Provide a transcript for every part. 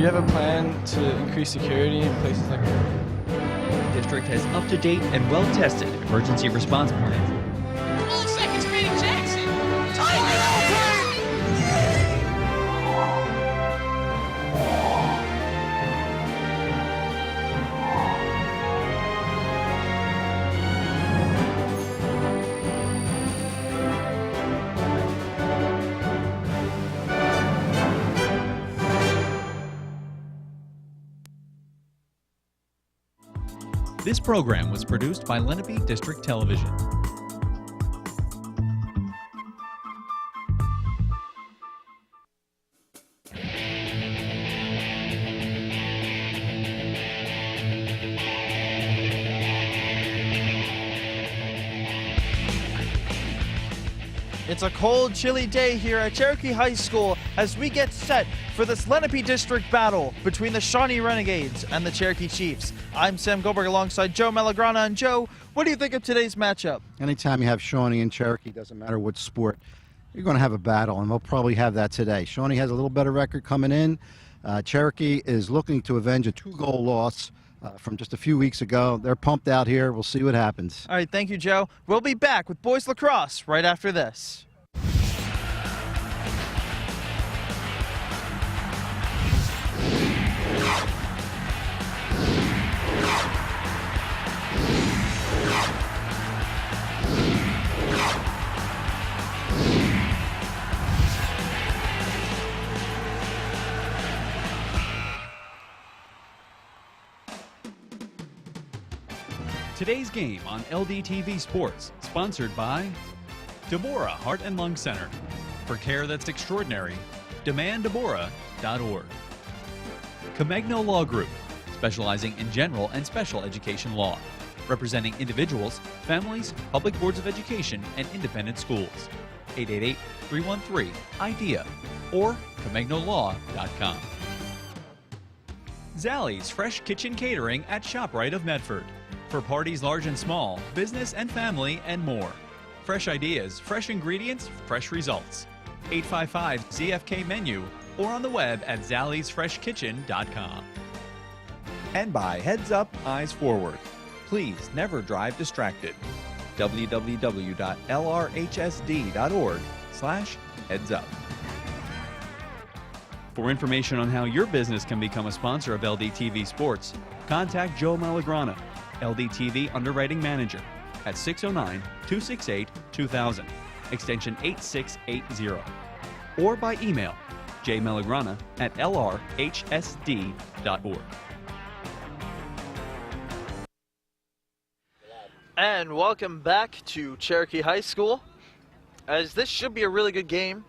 you have a plan to increase security in places like that? The district has up-to-date and well-tested emergency response plans. 12 seconds remaining, Jackson. Time it over! This program was produced by Lenape District Television. It's a cold, chilly day here at Cherokee High School as we get set for this Lenape District battle between the Shawnee Renegades and the Cherokee Chiefs. I'm Sam Goldberg alongside Joe Malagrana. And Joe, what do you think of today's matchup? Anytime you have Shawnee and Cherokee, doesn't matter what sport, you're going to have a battle, and they'll probably have that today. Shawnee has a little better record coming in. Cherokee is looking to avenge a 2-goal loss from just a few weeks ago. They're pumped out here. We'll see what happens. All right, thank you, Joe. We'll be back with boys lacrosse right after this. Today's game on LDTV Sports, sponsored by Deborah Heart and Lung Center. For care that's extraordinary, demanddeborah.org. Comegno Law Group, specializing in general and special education law, representing individuals, families, public boards of education, and independent schools. 888-313-IDEA or ComegnoLaw.com. Zallie's Fresh Kitchen Catering at ShopRite of Medford. For parties large and small, business and family, and more. Fresh ideas, fresh ingredients, fresh results. 855-ZFK-MENU or on the web at zalliesfreshkitchen.com. And by Heads Up, Eyes Forward. Please never drive distracted. www.lrhsd.org/headsup. For information on how your business can become a sponsor of LDTV Sports, contact Joe Malagrana, LDTV Underwriting Manager, at 609-268-2000, extension 8680, or by email jmalagrana@lrhsd.org. And welcome back to Cherokee High School, as this should be a really good game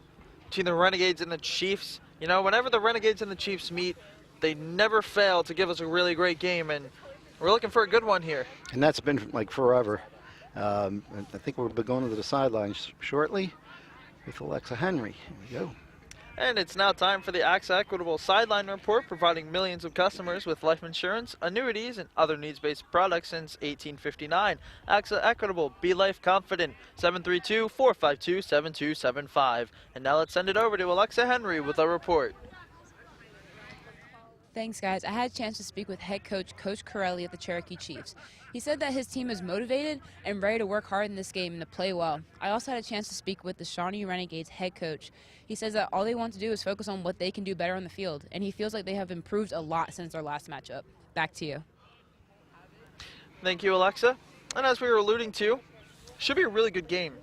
between the Renegades and the Chiefs. You know, whenever the Renegades and the Chiefs meet, they never fail to give us a really great game, and we're looking for a good one here. And that's been like forever. I think we'll be going to the sidelines shortly with Alexa Henry. Here we go. And it's now time for the AXA Equitable Sideline Report, providing millions of customers with life insurance, annuities, and other needs-based products since 1859. AXA Equitable, be life confident, 732-452-7275. And now let's send it over to Alexa Henry with a report. Thanks, guys. I had a chance to speak with head coach, Coach Corelli of the Cherokee Chiefs. He said that his team is motivated and ready to work hard in this game and to play well. I also had a chance to speak with the Shawnee Renegades head coach. He says that all they want to do is focus on what they can do better on the field, and he feels like they have improved a lot since their last matchup. Back to you. Thank you, Alexa. And as we were alluding to, should be a really good game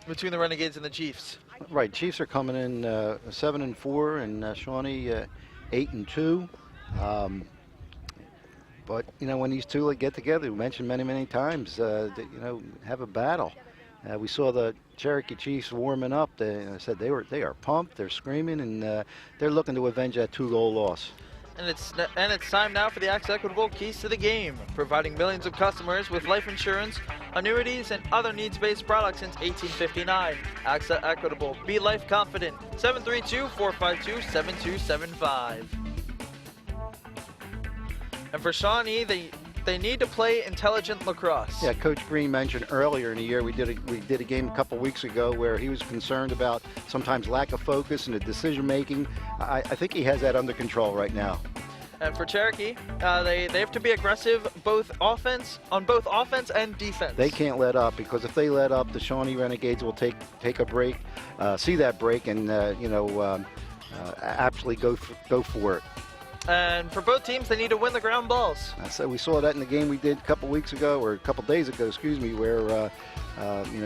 between the Renegades and the Chiefs. Right, Chiefs are coming in 7-4, and Shawnee 8-2. But, you know, when these two get together, we mentioned many times, that, you know, have a battle. We saw the Cherokee Chiefs warming up. They said they are pumped, they're screaming, and they're looking to avenge that 2-goal loss. And it's time now for the AXA Equitable Keys to the Game, providing millions of customers with life insurance, annuities, and other needs-based products since 1859. AXA Equitable, be life confident, 732-452-7275. And for Shawnee, they need to play intelligent lacrosse. Yeah, Coach Green mentioned earlier in the year we did a game a couple weeks ago where he was concerned about sometimes lack of focus and the decision making. I think he has that under control right now. And for Cherokee, they have to be aggressive on both offense and defense. They can't let up, because if they let up, the Shawnee Renegades will take a break, see that break, and actually go for it. And for both teams, they need to win the ground balls. So we saw that in the game we did a couple days ago, where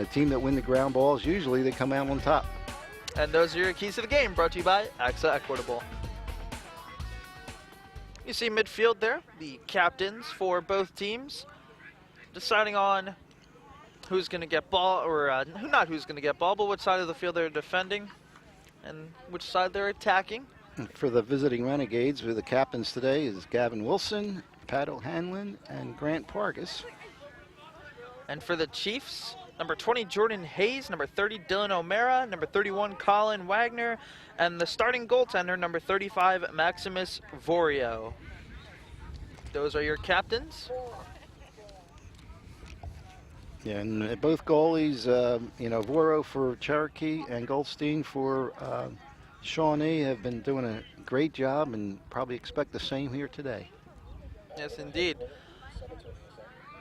team that win the ground balls, usually they come out on top. And those are your keys to the game, brought to you by AXA Equitable. You see midfield there, the captains for both teams, deciding on who's going to get ball, or not who's going to get ball, but which side of the field they're defending and which side they're attacking. For the visiting Renegades, the captains today is Gavin Wilson, Pat O'Hanlon, and Grant Pargas. And for the Chiefs, number 20, Jordan Hayes, number 30, Dylan O'Mara, number 31, Colin Wagner, and the starting goaltender, number 35, Maximus Vorio. Those are your captains. Yeah, and both goalies, Voro for Cherokee and Goldstein for Shawnee have been doing a great job, and probably expect the same here today. Yes, indeed.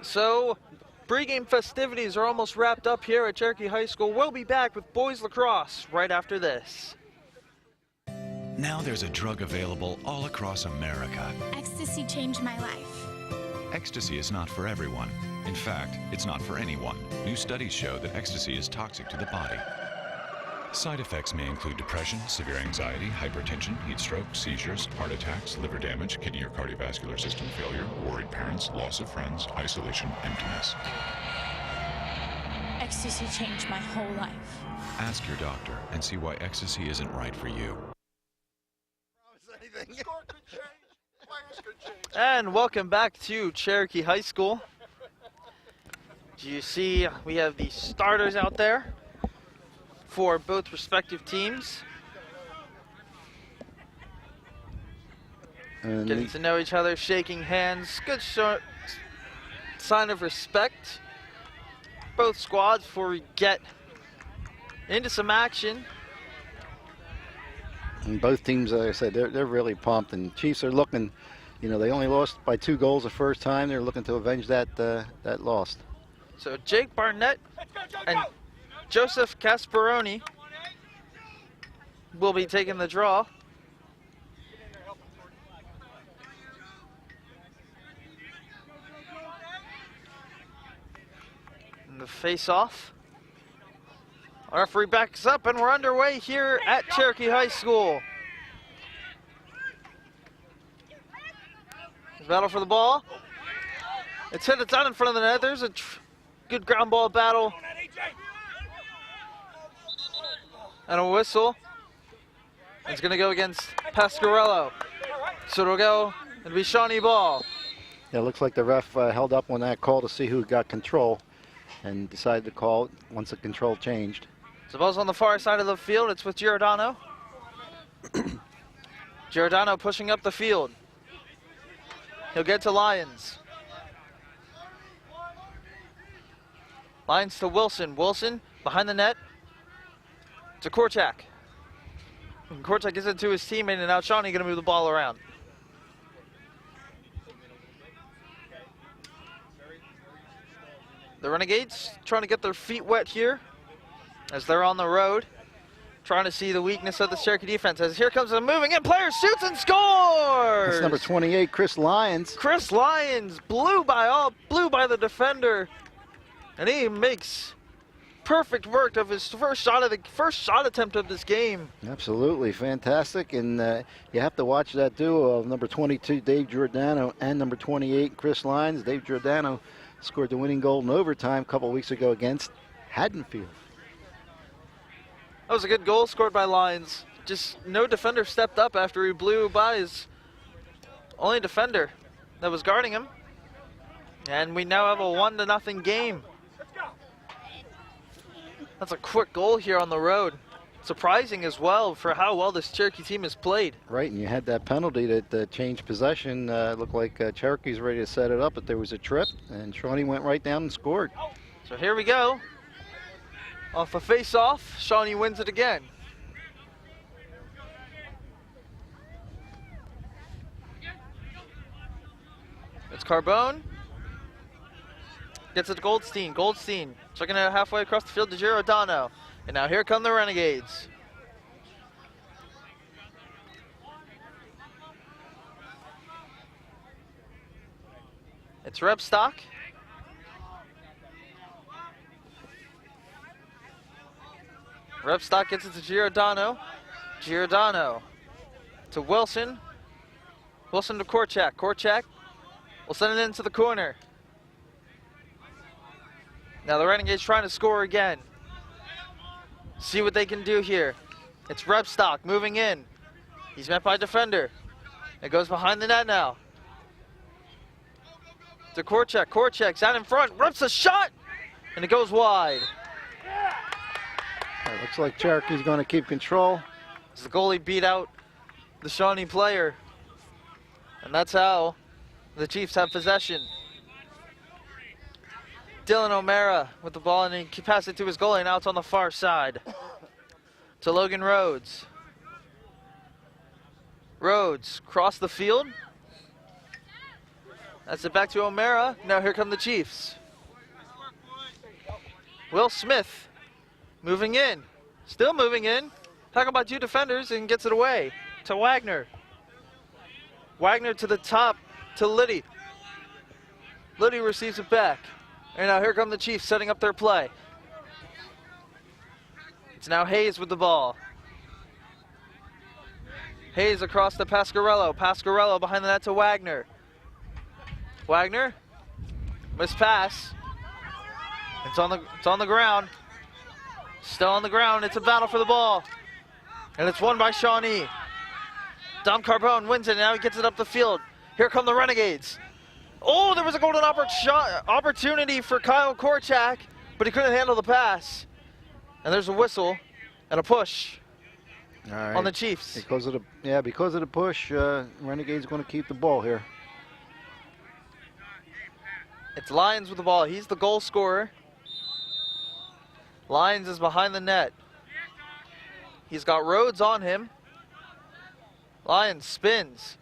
So, pregame festivities are almost wrapped up here at Cherokee High School. We'll be back with boys lacrosse right after this. Now there's a drug available all across America. Ecstasy changed my life. Ecstasy is not for everyone. In fact, it's not for anyone. New studies show that ecstasy is toxic to the body. Side effects may include depression, severe anxiety, hypertension, heat stroke, seizures, heart attacks, liver damage, kidney or cardiovascular system failure, worried parents, loss of friends, isolation, emptiness. Ecstasy changed my whole life. Ask your doctor and see why ecstasy isn't right for you. And welcome back to Cherokee High School. Do you see we have the starters out there for both respective teams. And Getting to know each other, shaking hands, good sign of respect. Both squads before we get into some action. And both teams, like I said, they're really pumped. And Chiefs are looking, they only lost by 2 goals the first time. They're looking to avenge that loss. So Jake Barnett and Joseph Casperoni will be taking the draw. And the face-off. Our referee backs up, and we're underway here at Cherokee High School. Battle for the ball. It's hit, it's out in front of the net. There's a good ground ball battle. And a whistle. It's going to go against Pasquarello. So it'll be Shawnee ball. Yeah, it looks like the ref held up on that call to see who got control and decided to call it once the control changed. So ball's on the far side of the field. It's with Giordano. Giordano pushing up the field. He'll get to Lyons. Lyons to Wilson. Wilson behind the net to Korchak. And Korchak gives it to his teammate, and now Shawnee going to move the ball around. The Renegades trying to get their feet wet here as they're on the road, trying to see the weakness of the Cherokee defense. As here comes a moving in player, shoots and scores! That's number 28, Chris Lyons. Chris Lyons blew by the defender, and he makes perfect work of his first shot attempt of this game. Absolutely fantastic, and you have to watch that duo of number 22, Dave Giordano, and number 28, Chris Lyons. Dave Giordano scored the winning goal in overtime a couple weeks ago against Haddonfield. That was a good goal scored by Lyons. Just no defender stepped up after he blew by his only defender that was guarding him. And we now have a 1-0 game. That's a quick goal here on the road. Surprising as well for how well this Cherokee team has played. Right, and you had that penalty that changed possession. Looked like Cherokee's ready to set it up, but there was a trip, and Shawnee went right down and scored. So here we go. Off a face-off, Shawnee wins it again. It's Carbone. Gets it to Goldstein. Goldstein checking it halfway across the field to Giordano. And now here come the Renegades. It's Repstock. Repstock gets it to Giordano. Giordano to Wilson. Wilson to Korchak. Korchak will send it into the corner. Now the Renegades trying to score again. See what they can do here. It's Repstock moving in. He's met by a defender. It goes behind the net now. To Korchak. Korchak's out in front. Rips a shot. And it goes wide. It looks like Cherokee's going to keep control. As the goalie beat out the Shawnee player. And that's how the Chiefs have possession. Dylan O'Mara with the ball, and he passes it to his goalie. Now it's on the far side to Logan Rhodes. Rhodes cross the field. That's it back to O'Mara. Now here come the Chiefs. Will Smith moving in. Still moving in. Talk about two defenders, and gets it away to Wagner. Wagner to the top to Liddy. Liddy receives it back. And now here come the Chiefs setting up their play. It's now Hayes with the ball. Hayes across to Pasquarello. Pasquarello behind the net to Wagner. Wagner, missed pass. It's on the ground. Still on the ground. It's a battle for the ball. And it's won by Shawnee. Dom Carbone wins it, and now he gets it up the field. Here come the Renegades. Oh, there was a golden opportunity for Kyle Korchak, but he couldn't handle the pass. And there's a whistle and a push on the Chiefs. Because of the push, Renegade's going to keep the ball here. It's Lyons with the ball. He's the goal scorer. Lyons is behind the net. He's got Rhodes on him. Lyons spins.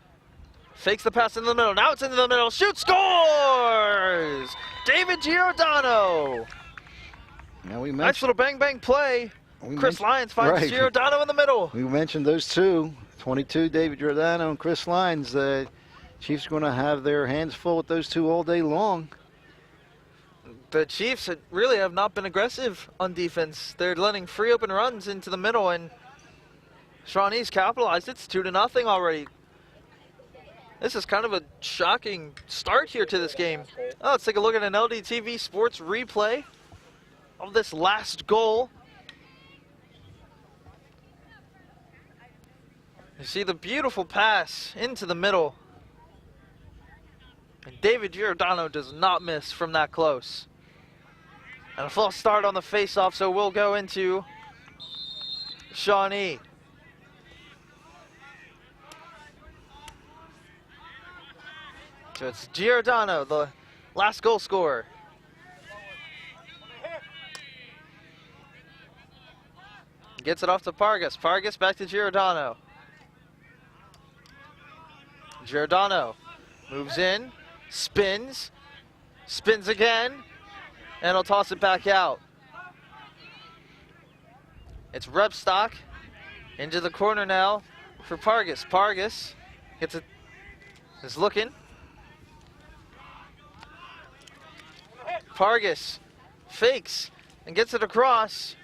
Fakes the pass in the middle. Now it's into the middle. Shoots, scores! David Giordano. Now Nice little bang bang play. Chris Lyons finds Giordano in the middle. We mentioned those two. 22, David Giordano and Chris Lyons. The Chiefs are going to have their hands full with those two all day long. The Chiefs really have not been aggressive on defense. They're letting free open runs into the middle, and Shawnee's capitalized. It's 2-0 already. This is kind of a shocking start here to this game. Oh, let's take a look at an LDTV Sports replay of this last goal. You see the beautiful pass into the middle. And David Giordano does not miss from that close. And a false start on the face-off, so we'll go into Shawnee. So it's Giordano, the last goal scorer. Gets it off to Pargas. Pargas back to Giordano. Giordano moves in, spins again, and he'll toss it back out. It's Repstock into the corner now for Pargas. Pargas gets it, is looking. Pargas fakes and gets it across.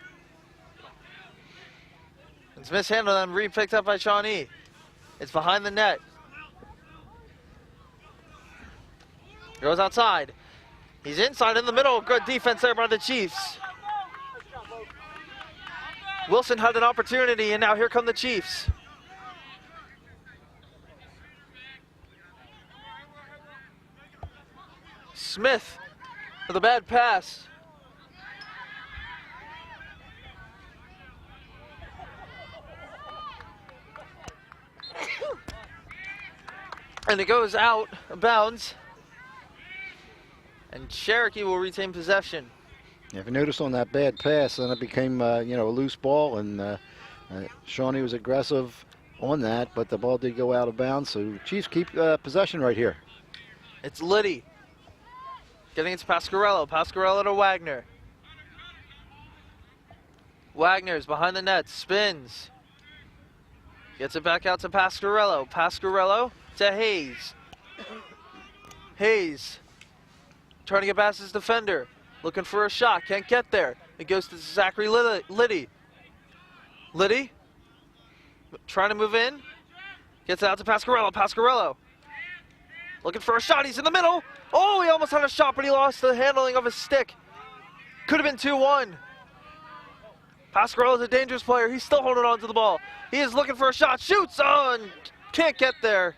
It's mishandled and re-picked up by Shawnee. It's behind the net. Goes outside. He's inside in the middle. Good defense there by the Chiefs. Wilson had an opportunity, and now here come the Chiefs. Smith with a bad pass. And it goes out of bounds. And Cherokee will retain possession. Yeah, if you notice on that bad pass, then it became a loose ball, and Shawnee was aggressive on that, but the ball did go out of bounds. So Chiefs keep possession right here. It's Liddy. Getting it to Pasquarello. Pasquarello to Wagner. Wagner's behind the net. Spins. Gets it back out to Pasquarello. Pasquarello to Hayes. Hayes trying to get past his defender. Looking for a shot. Can't get there. It goes to Zachary Liddy. Liddy trying to move in. Gets it out to Pasquarello. Pasquarello looking for a shot. He's in the middle. Oh, he almost had a shot, but he lost the handling of his stick. Could have been 2-1. Pasquarello's a dangerous player. He's still holding on to the ball. He is looking for a shot. Shoots on. Can't get there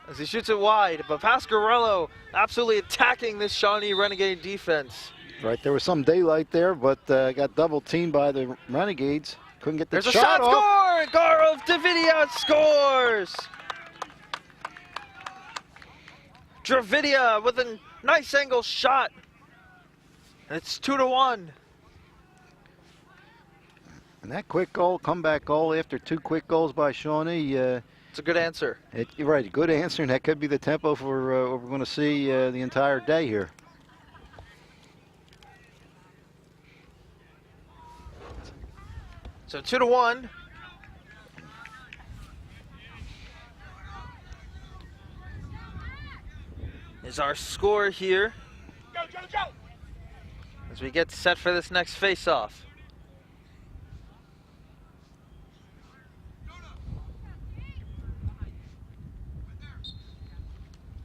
as he shoots it wide. But Pasquarello absolutely attacking this Shawnee Renegade defense. Right, there was some daylight there, but got double teamed by the Renegades. Couldn't get the There's a shot shot off. score. Gaurav Dravidia scores. Dravidia with a nice angle shot. And it's 2-1. And that quick goal, comeback goal after 2 quick goals by Shawnee. It's a good answer. You're right, good answer, and that could be the tempo for what we're going to see the entire day here. So 2-1. Is our score here as we get set for this next face-off.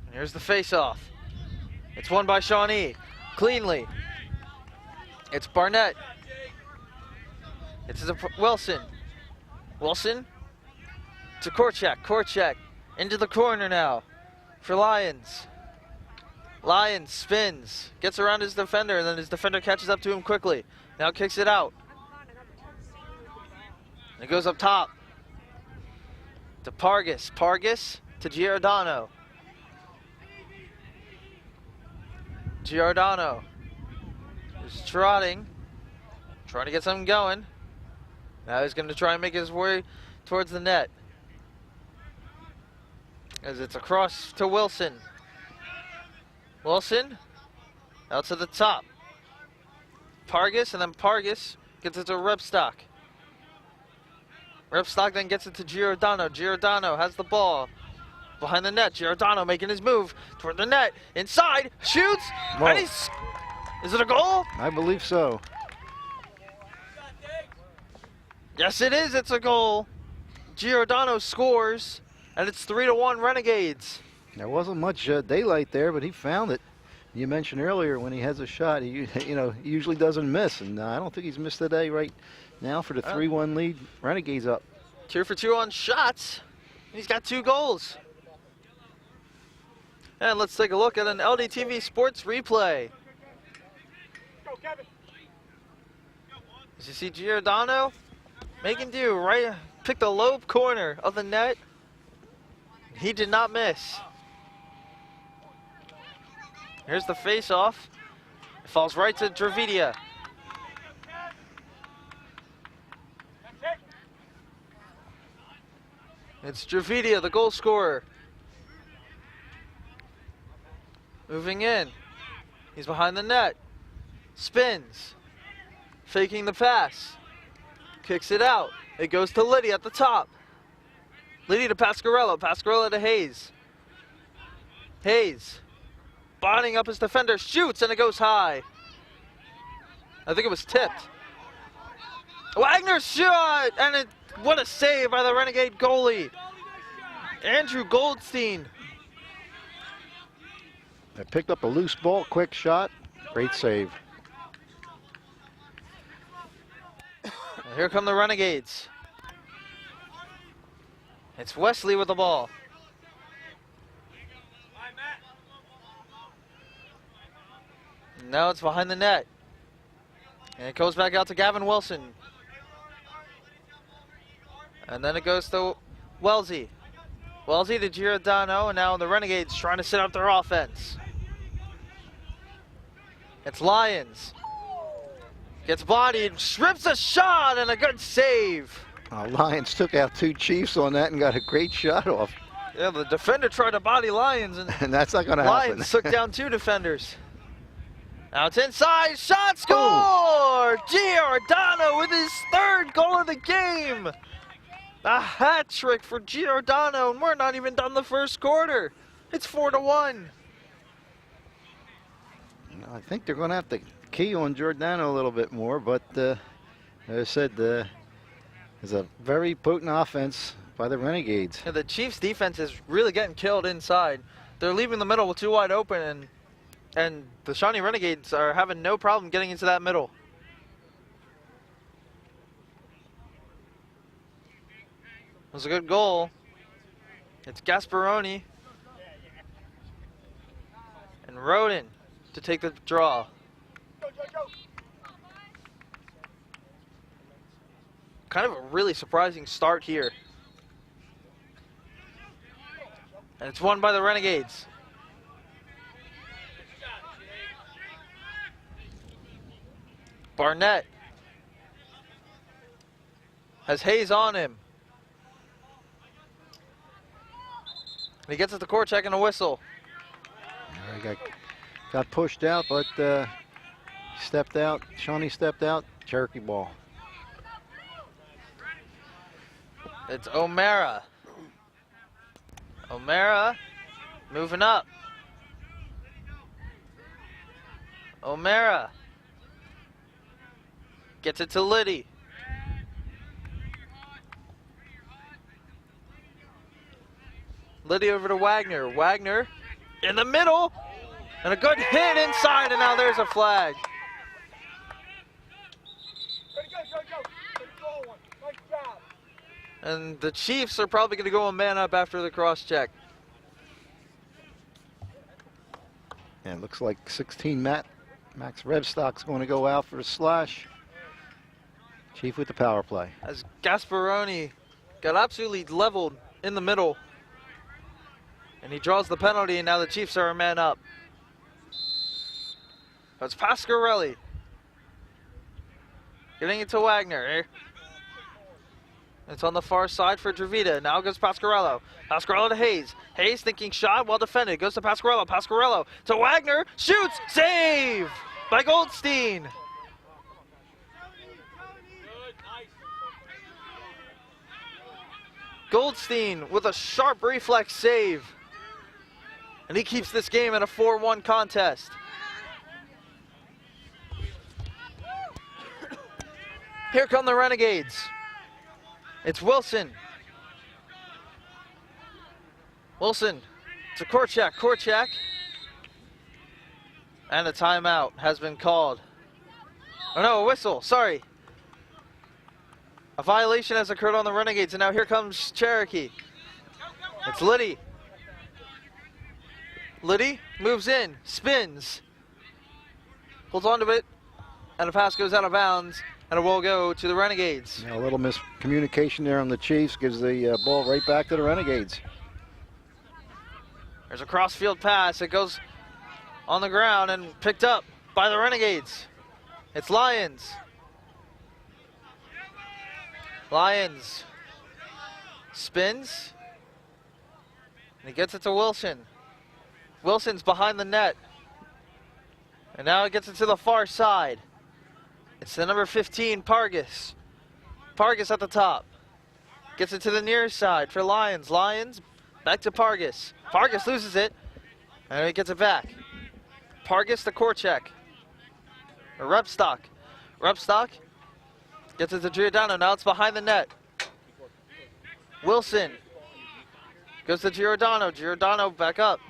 And here's the face-off. It's won by Shawnee cleanly. It's Barnett. It's Wilson. Wilson to Korchak. Korchak into the corner now for Lyons. Lyons spins, gets around his defender, and then his defender catches up to him quickly. Now kicks it out. It goes up top to Pargas. Pargas to Giordano. Giordano is trotting, trying to get something going. Now he's going to try and make his way towards the net. As it's across to Wilson. Wilson out to the top. Pargas, and then Pargas gets it to Repstock. Repstock then gets it to Giordano. Giordano has the ball behind the net. Giordano making his move toward the net. Inside, shoots, Whoa. and he's... Is it a goal? I believe so. Yes, it is. It's a goal. Giordano scores, and it's 3-1 Renegades. There wasn't much daylight there, but he found it. You mentioned earlier when he has a shot, he he usually doesn't miss, and I don't think he's missed today right now for the 3-1 lead. Renegades up. 2 for 2 on shots. He's got 2 goals. And let's take a look at an LDTV Sports replay. As you see Giordano making do, right? Picked the low corner of the net. He did not miss. Here's the face-off. It falls right to Dravidia. It's Dravidia, the goal scorer. Moving in. He's behind the net. Spins. Faking the pass. Kicks it out. It goes to Liddy at the top. Liddy to Pasquarello. Pasquarello to Hayes. Hayes. Bonding up his defender. Shoots, and it goes high. I think it was tipped. Wagner's shot! And what a save by the Renegade goalie. Andrew Goldstein. They picked up a loose ball, quick shot, great save. And here come the Renegades. It's Wesley with the ball. Now it's behind the net. And it goes back out to Gavin Wilson. And then it goes to Wellesley. Wellesley to Giordano, and now the Renegades trying to set up their offense. It's Lyons. Gets bodied, strips a shot, and a good save. Lions took out 2 Chiefs on that and got a great shot off. Yeah, the defender tried to body Lyons, and And that's not going to happen. Lyons took down 2 defenders. Now it's inside, shot, score! Giordano with his 3rd goal of the game. A hat trick for Giordano, and we're not even done the first quarter. It's 4-1. I think they're going to have to key on Giordano a little bit more, but as I said, there's a very potent offense by the Renegades. Yeah, the Chiefs' defense is really getting killed inside. They're leaving the middle too wide open, and the Shawnee Renegades are having no problem getting into that middle. It was a good goal. It's Gasparoni and Roden to take the draw. Kind of a really surprising start here. And it's won by the Renegades. Barnett has Hayes on him. He gets it to Korchak and a whistle. He got pushed out, but stepped out. Shawnee stepped out. Cherokee ball. It's O'Mara. O'Mara moving up. O'Mara gets it to Liddy. Liddy over to Wagner. Wagner in the middle. And a good hit inside, and now there's a flag. And the Chiefs are probably going to go a man up after the cross check. And it looks like 16 Max Revstock's going to go out for a slash. Chief with the power play. As Gasparoni got absolutely leveled in the middle. And he draws the penalty, and now the Chiefs are a man up. That's Pasquarelli. Getting it to Wagner. It's on the far side for Dravita. Now goes Pasquarello. Pasquarello to Hayes. Hayes thinking shot, well defended. Goes to Pasquarello. Pasquarello to Wagner. Shoots. Save by Goldstein. Goldstein with a sharp reflex save. And he keeps this game in a 4-1 contest. Here come the Renegades. It's Wilson. Wilson to Korchak. Korchak. And a timeout has been called. Oh no, a whistle, sorry. A violation has occurred on the Renegades, and now here comes Cherokee. It's Liddy. Liddy moves in, spins, holds on to it, and a pass goes out of bounds, and it will go to the Renegades. Now a little miscommunication there on the Chiefs gives the ball right back to the Renegades. There's a cross-field pass. It goes on the ground and picked up by the Renegades. It's Lyons. Lyons spins, and he gets it to Wilson. Wilson's behind the net. And now it gets it to the far side. It's the number 15, Pargas. Pargas at the top. Gets it to the near side for Lyons. Lyons back to Pargas. Pargas loses it, and he gets it back. Pargas to Korchak. Or Rupstock. Rupstock gets it to Giordano. Now it's behind the net. Wilson goes to Giordano. Giordano back up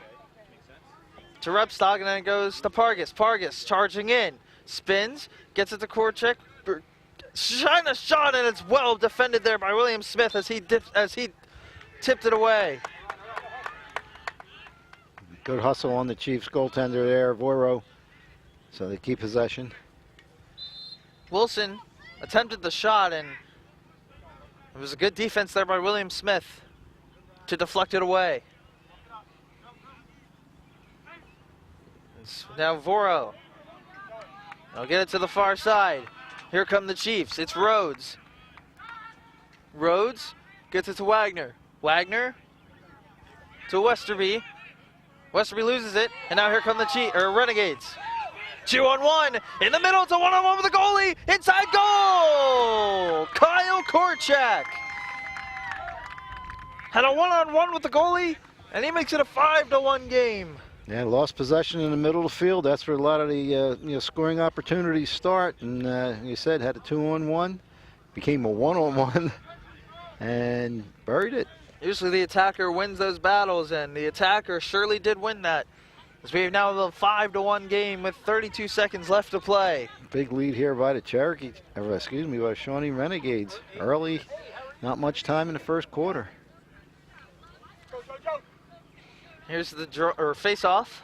to Rupstock, and then it goes to Pargas. Pargas charging in. Spins. Gets it to Korchak. Shine a shot, and it's well defended there by William Smith as he tipped it away. Good hustle on the Chiefs goaltender there, Voro. So they keep possession. Wilson attempted the shot, and it was a good defense there by William Smith to deflect it away. It's now Voro. I'll get it to the far side. Here come the Chiefs. It's Rhodes. Rhodes gets it to Wagner. Wagner to Westerby. Westerby loses it, and now here come the Renegades. 2-on-1 in the middle. It's a 1-on-1 with the goalie. Inside goal! Kyle Korchak had a 1-on-1 with the goalie, and he makes it a 5-1 game. Yeah, lost possession in the middle of the field. That's where a lot of the scoring opportunities start. And you said had a 2-on-1, became a 1-on-1, and buried it. Usually the attacker wins those battles, and the attacker surely did win that. As we have now the 5-1 game with 32 seconds left to play. Big lead here by the by Shawnee Renegades. Early, not much time in the first quarter. Here's the face-off.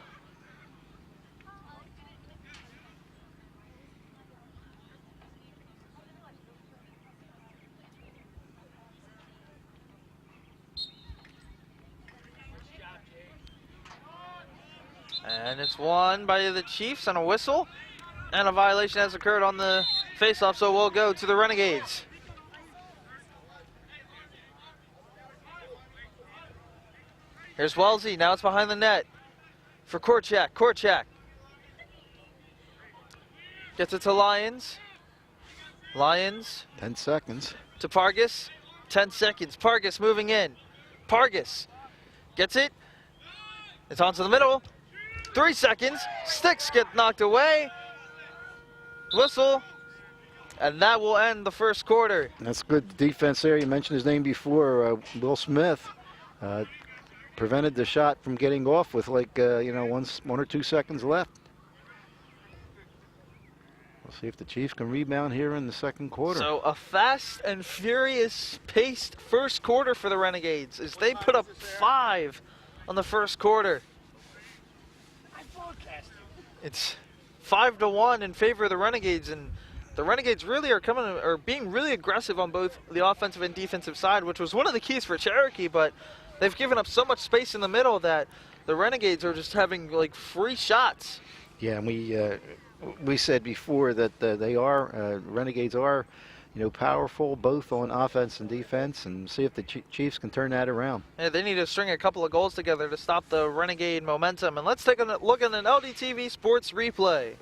And it's won by the Chiefs on a whistle. And a violation has occurred on the face-off, so we'll go to the Renegades. Here's Wellesley, now it's behind the net for Korchak. Korchak gets it to Lyons. Lyons. 10 seconds. To Pargas. 10 seconds. Pargas moving in. Pargas gets it. It's onto the middle. 3 seconds. Sticks get knocked away. Whistle. And that will end the first quarter. That's good defense there. You mentioned his name before, Will Smith. Prevented the shot from getting off with like, 1 or 2 seconds left. We'll see if the Chiefs can rebound here in the second quarter. So a fast and furious paced first quarter for the Renegades as they put up 5 on the first quarter. It's 5-1 in favor of the Renegades, and the Renegades really are being really aggressive on both the offensive and defensive side, which was one of the keys for Cherokee, but they've given up so much space in the middle that the Renegades are just having like free shots. Yeah, and we said before that Renegades are, powerful both on offense and defense, and see if the Chiefs can turn that around. Yeah, they need to string a couple of goals together to stop the Renegade momentum. And let's take a look at an LDTV Sports replay.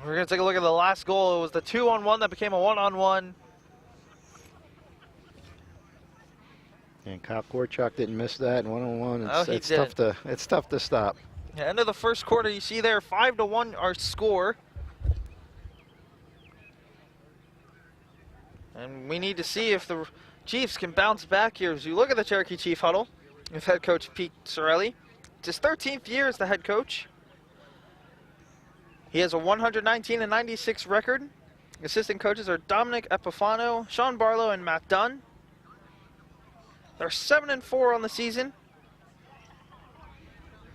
We're going to take a look at the last goal. It was the 2-on-1 that became a 1-on-1. And Kyle Korchak didn't miss that 1-on-1. It's tough to stop. Yeah, end of the first quarter, you see there 5-1 our score. And we need to see if the Chiefs can bounce back here. As you look at the Cherokee Chief huddle with head coach Pete Sorelli. It's his 13th year as the head coach. He has a 119-96 record. Assistant coaches are Dominic Epifano, Sean Barlow, and Matt Dunn. They're 7-4 on the season.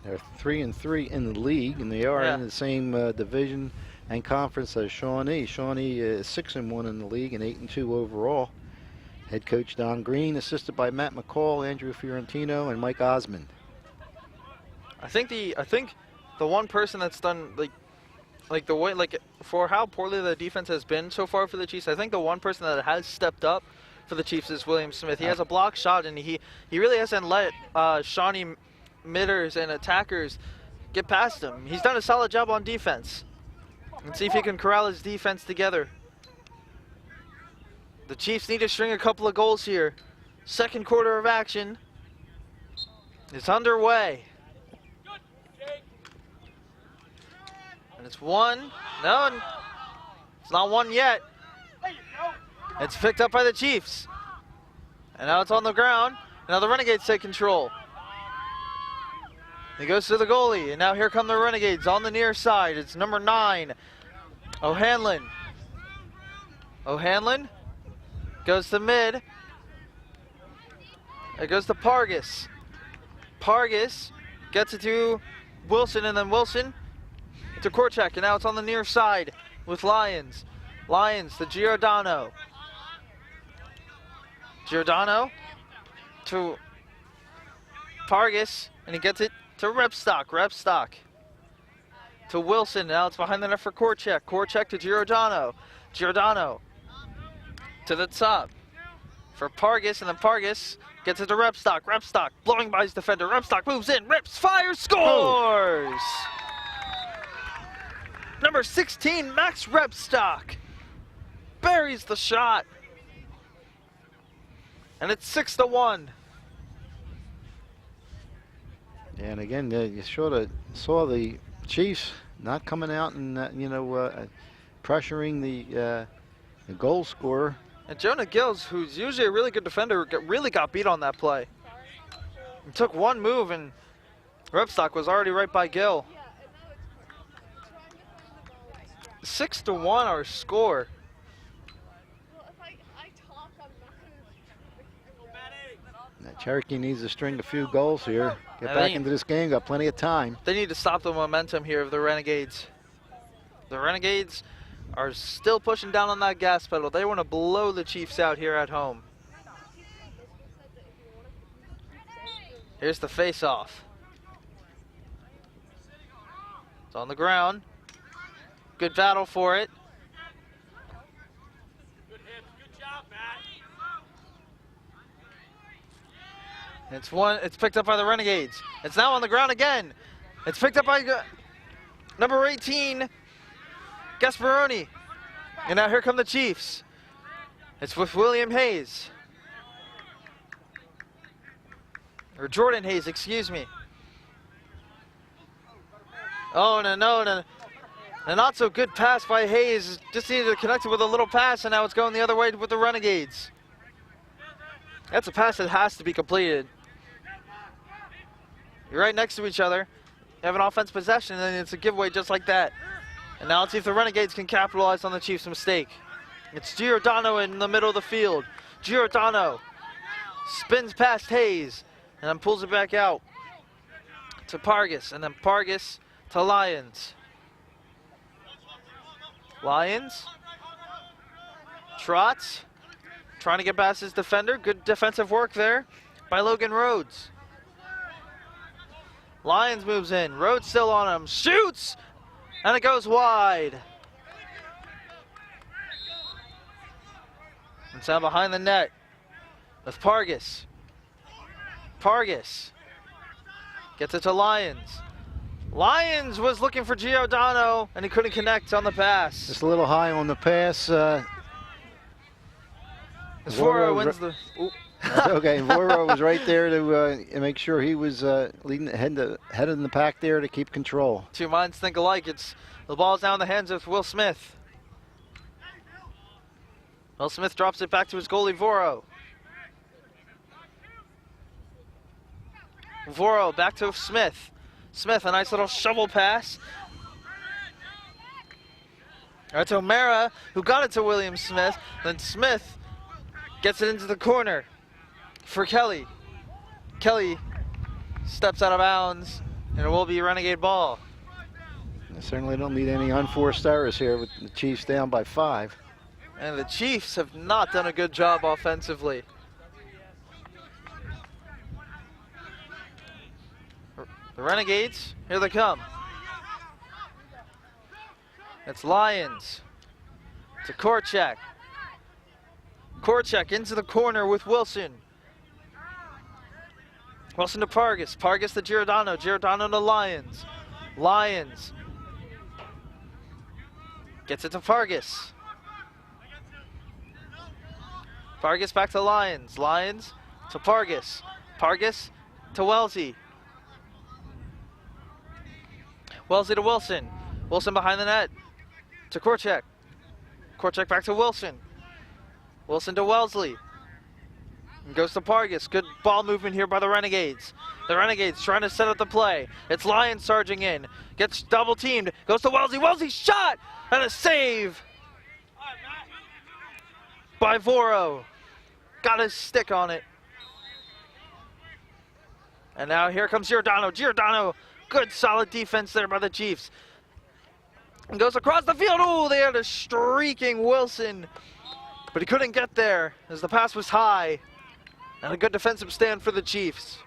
They're 3-3 in the league, and they are in the same division and conference as Shawnee. Shawnee is 6-1 in the league and 8-2 overall. Head coach Don Green, assisted by Matt McCall, Andrew Fiorentino, and Mike Osmond. I think the one person that's done for how poorly the defense has been so far for the Chiefs, I think the one person that has stepped up for the Chiefs is William Smith. He has a block shot, and he really hasn't let Shawnee midders and attackers get past him. He's done a solid job on defense. Let's see if he can corral his defense together. The Chiefs need to string a couple of goals here. Second quarter of action is underway. And it's one. No, it's not one yet. It's picked up by the Chiefs. And now it's on the ground. Now the Renegades take control. He goes to the goalie, and now here come the Renegades on the near side. It's number 9, O'Hanlon. O'Hanlon goes to mid. It goes to Pargas. Pargas gets it to Wilson, and then Wilson to Korchak, and now it's on the near side with Lyons. Lyons to Giordano. Giordano to Pargas, and he gets it to Repstock. Repstock to Wilson. Now it's behind the net for Korchak. Korchak to Giordano. Giordano to the top for Pargas, and then Pargas gets it to Repstock. Repstock blowing by his defender. Repstock moves in, rips, fires, scores! Number 16, Max Repstock buries the shot. And it's 6-1. And again, you sort of saw the Chiefs not coming out and pressuring the goal scorer. And Jonah Gills, who's usually a really good defender, really got beat on that play. He took one move and Repstock was already right by Gill. 6-1 our score. Now, Cherokee needs to string a few goals here. Get back into this game, got plenty of time. They need to stop the momentum here of the Renegades. The Renegades are still pushing down on that gas pedal. They want to blow the Chiefs out here at home. Here's the face-off. It's on the ground. Good battle for it. It's picked up by the Renegades. It's now on the ground again. It's picked up by number 18, Gasparoni. And now here come the Chiefs. It's with William Hayes. Or Jordan Hayes, excuse me. Oh, no. A not so good pass by Hayes. Just needed to connect it with a little pass, and now it's going the other way with the Renegades. That's a pass that has to be completed. You're right next to each other. You have an offense possession, and it's a giveaway just like that. And now let's see if the Renegades can capitalize on the Chiefs' mistake. It's Giordano in the middle of the field. Giordano spins past Hayes, and then pulls it back out to Pargas, and then Pargas to Lyons. Lyons trots, trying to get past his defender. Good defensive work there by Logan Rhodes. Lyons moves in. Rhodes still on him. Shoots! And it goes wide. It's down behind the net with Pargas. Pargas gets it to Lyons. Lyons was looking for Giordano, and he couldn't connect on the pass. Just a little high on the pass. Voro wins the... That's okay. Voro was right there to make sure he was leading head in the pack there to keep control. Two minds think alike. The ball's now in the hands of Will Smith. Will Smith drops it back to his goalie, Voro. Voro back to Smith. Smith, a nice little shovel pass. That's O'Mara, who got it to William Smith. Then Smith gets it into the corner for Kelly. Kelly steps out of bounds, and it will be a Renegade ball. I certainly don't need any unforced errors here with the Chiefs down by 5. And the Chiefs have not done a good job offensively. The Renegades, here they come. It's Lyons to Korchak. Korchak into the corner with Wilson. Wilson to Pargas. Pargas to Giordano. Giordano to Lyons. Lyons gets it to Pargas. Pargas back to Lyons. Lyons to Pargas. Pargas to Wellesley. Wellesley to Wilson. Wilson behind the net to Korchak. Korchak back to Wilson. Wilson to Wellesley. And goes to Pargas. Good ball movement here by the Renegades. The Renegades trying to set up the play. It's Lyons charging in. Gets double teamed. Goes to Wellesley. Wellesley shot! And a save by Voro. Got his stick on it. And now here comes Giordano. Giordano, good solid defense there by the Chiefs. And goes across the field. Oh, they had a streaking Wilson. But he couldn't get there as the pass was high. And a good defensive stand for the Chiefs.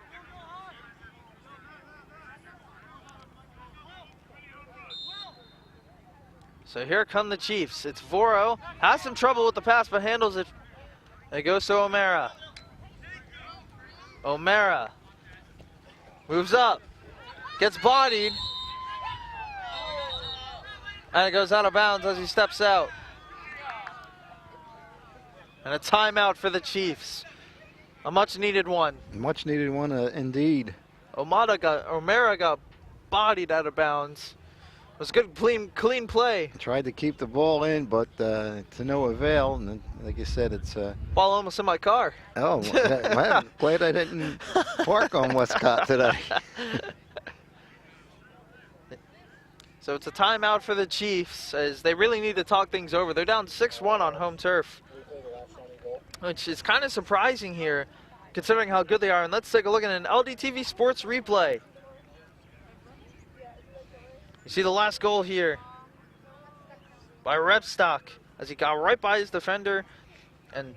So here come the Chiefs. It's Voro. Has some trouble with the pass, but handles it It goes to O'Mara. O'Mara moves up, gets bodied, and it goes out of bounds as he steps out. And a timeout for the Chiefs. A much needed one. Much needed one, indeed. O'Mara got bodied out of bounds. It was a good, clean play. Tried to keep the ball in, but to no avail. And like you said, it's... Ball almost in my car. Oh, I'm glad I didn't park on Westcott today. So it's a timeout for the Chiefs as they really need to talk things over. They're down 6-1 on home turf, which is kind of surprising here considering how good they are. And let's take a look at an LDTV Sports replay. You see the last goal here by Repstock as he got right by his defender and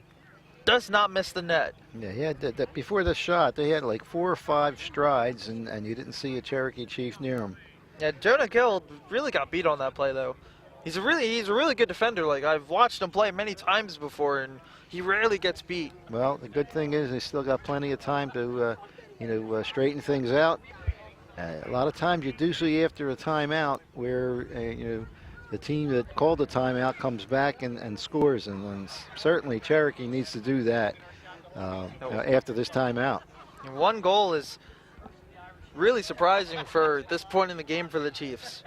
does not miss the net. Yeah, he had before the shot, they had like 4 or 5 strides, and you didn't see a Cherokee Chief near him. Yeah, Jonah Gill really got beat on that play though. He's a really good defender. Like, I've watched him play many times before, and he rarely gets beat. Well, the good thing is they still got plenty of time to, straighten things out. A lot of times you do see after a timeout where the team that called the timeout comes back and scores, and certainly Cherokee needs to do that after this timeout. And 1 goal is really surprising for this point in the game for the Chiefs.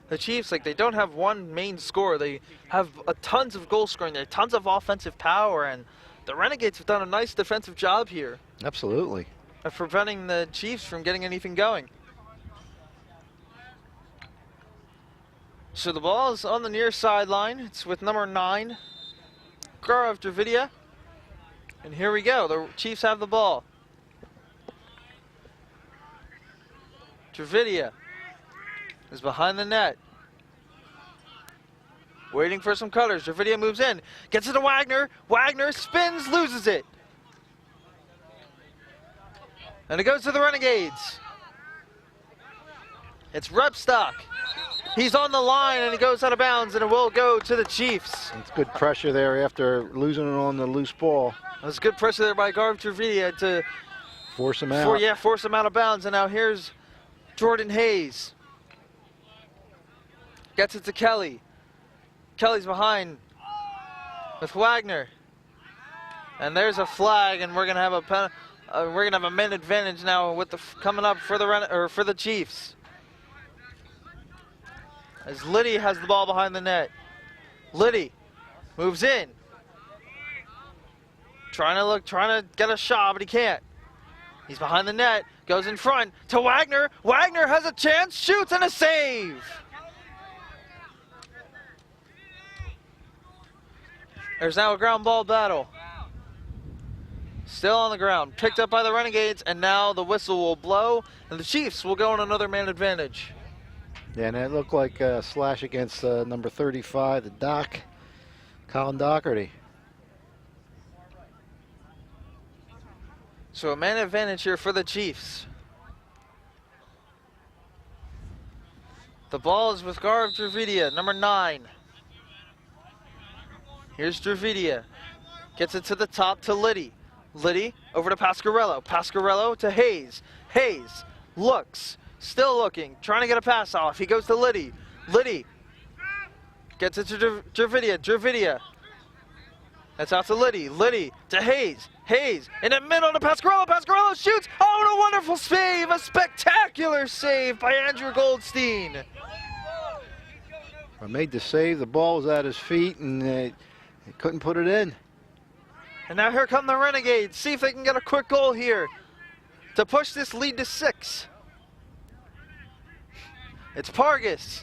The Chiefs, like, they don't have one main scorer. They have tons of goal scoring. They have tons of offensive power, and the Renegades have done a nice defensive job here Absolutely. of preventing the Chiefs from getting anything going. So the ball is on the near sideline. It's with number 9, Gaurav Dravidia. And here we go. The Chiefs have the ball. Dravidia is behind the net, waiting for some cutters. Dravidia moves in, gets it to Wagner. Wagner spins, loses it. And it goes to the Renegades. It's Repstock. He's on the line and he goes out of bounds, and it will go to the Chiefs. It's good pressure there after losing it on the loose ball. It was good pressure there by Gaurav Dravidia to Force him out. force him out of bounds. And now here's Jordan Hayes. Gets it to Kelly. Kelly's behind with Wagner. And there's a flag, and we're gonna have a man advantage now with the coming up for the Chiefs. As Liddy has the ball behind the net. Liddy moves in. Trying to get a shot, but he can't. He's behind the net, goes in front to Wagner. Wagner has a chance, shoots, and a save. There's now a ground ball battle. Still on the ground, picked up by the Renegades, and now the whistle will blow, and the Chiefs will go on another man advantage. Yeah, and it looked like a slash against number 35, the Doc, Colin Doherty. So a man advantage here for the Chiefs. The ball is with Gaurav Dravidia, number 9. Here's Dravidia. Gets it to the top to Liddy. Liddy over to Pasquarello. Pasquarello to Hayes. Hayes looks, still looking, trying to get a pass off. He goes to Liddy. Liddy gets it to Dravidia. Dravidia. That's out to Liddy. Liddy to Hayes. Hayes in the middle to Pasquarello. Pasquarello shoots. Oh, what a wonderful save. A spectacular save by Andrew Goldstein. I made the save. The ball was at his feet, and he couldn't put it in. And now here come the Renegades. See if they can get a quick goal here to push this lead to 6. It's Pargas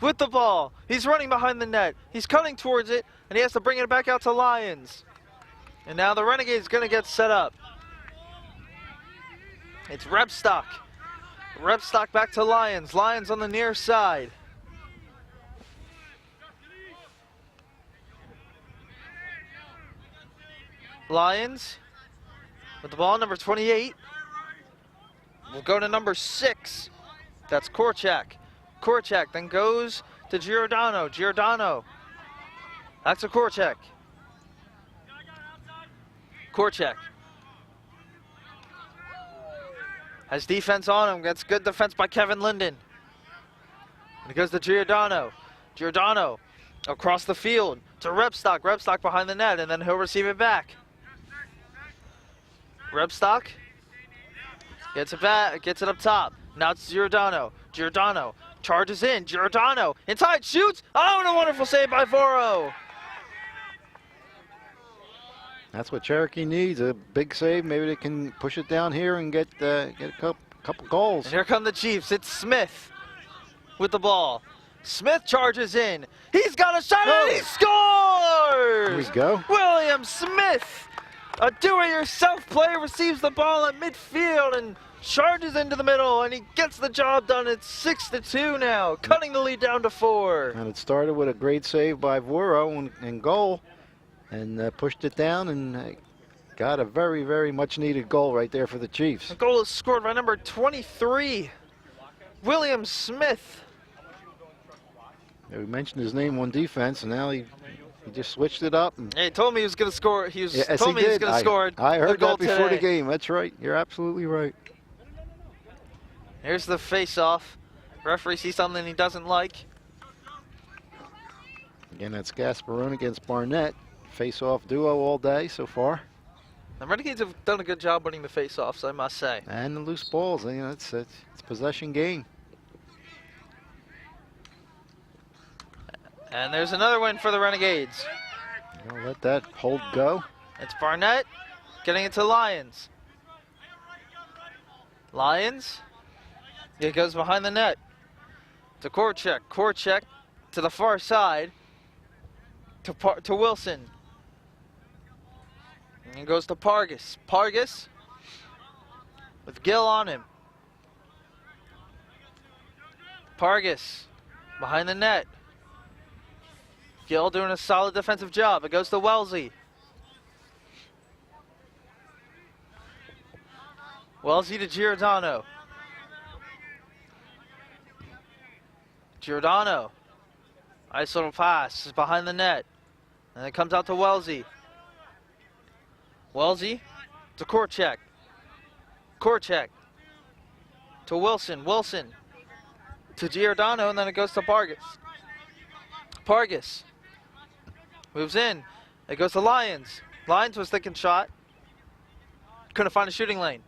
with the ball. He's running behind the net. He's cutting towards it, and he has to bring it back out to Lyons. And now the Renegades going to get set up. It's Repstock. Repstock back to Lyons. Lyons on the near side. Lyons with the ball, number 28. We'll go to number 6. That's Korchak. Korchak then goes to Giordano. Giordano. Back to Korchak. Korchak. Has defense on him. Gets good defense by Kevin Linden. And it goes to Giordano. Giordano across the field to Rebstock. Rebstock behind the net, and then he'll receive it back. Rebstock gets it back, gets it up top. Now it's Giordano. Giordano charges in. Giordano inside, shoots. Oh, and a wonderful save by Voro. That's what Cherokee needs, a big save. Maybe they can push it down here and get a couple goals. And here come the Chiefs. It's Smith with the ball. Smith charges in. He's got a shot and he scores! Here we go. William Smith, a do-it-yourself play, receives the ball at midfield and charges into the middle, and he gets the job done. It's 6-2 now, cutting the lead down to 4. And it started with a great save by Voro in goal, and pushed it down and got a very, very much needed goal right there for the Chiefs. The goal is scored by number 23, William Smith. Yeah, we mentioned his name on defense, and now he just switched it up. And Hey, he told me he was going to score. He was yes, told me he was going to score. I a heard goal that before today. the game. That's right. You're absolutely right. Here's the face-off. Referee sees something he doesn't like. Again, that's Gasparone against Barnett. Face-off duo all day so far. The Renegades have done a good job winning the face-offs, I must say. And the loose balls. You know, it's possession game. And there's another win for the Renegades. You'll let that hold go. It's Barnett getting it to Lyons. Lyons. It goes behind the net to Korchak. Korchak to the far side to Wilson. And it goes to Pargas. Pargas with Gill on him. Pargas behind the net. Gill doing a solid defensive job. It goes to Wellesley. Wellesley to Giordano. Giordano. Nice little pass. Is behind the net. And it comes out to Wellesley. Wellesley to Korchak. Korchak to Wilson. Wilson to Giordano, and then it goes to Pargas. Pargas moves in. It goes to Lyons. Lyons was thinking shot. Couldn't find a shooting lane.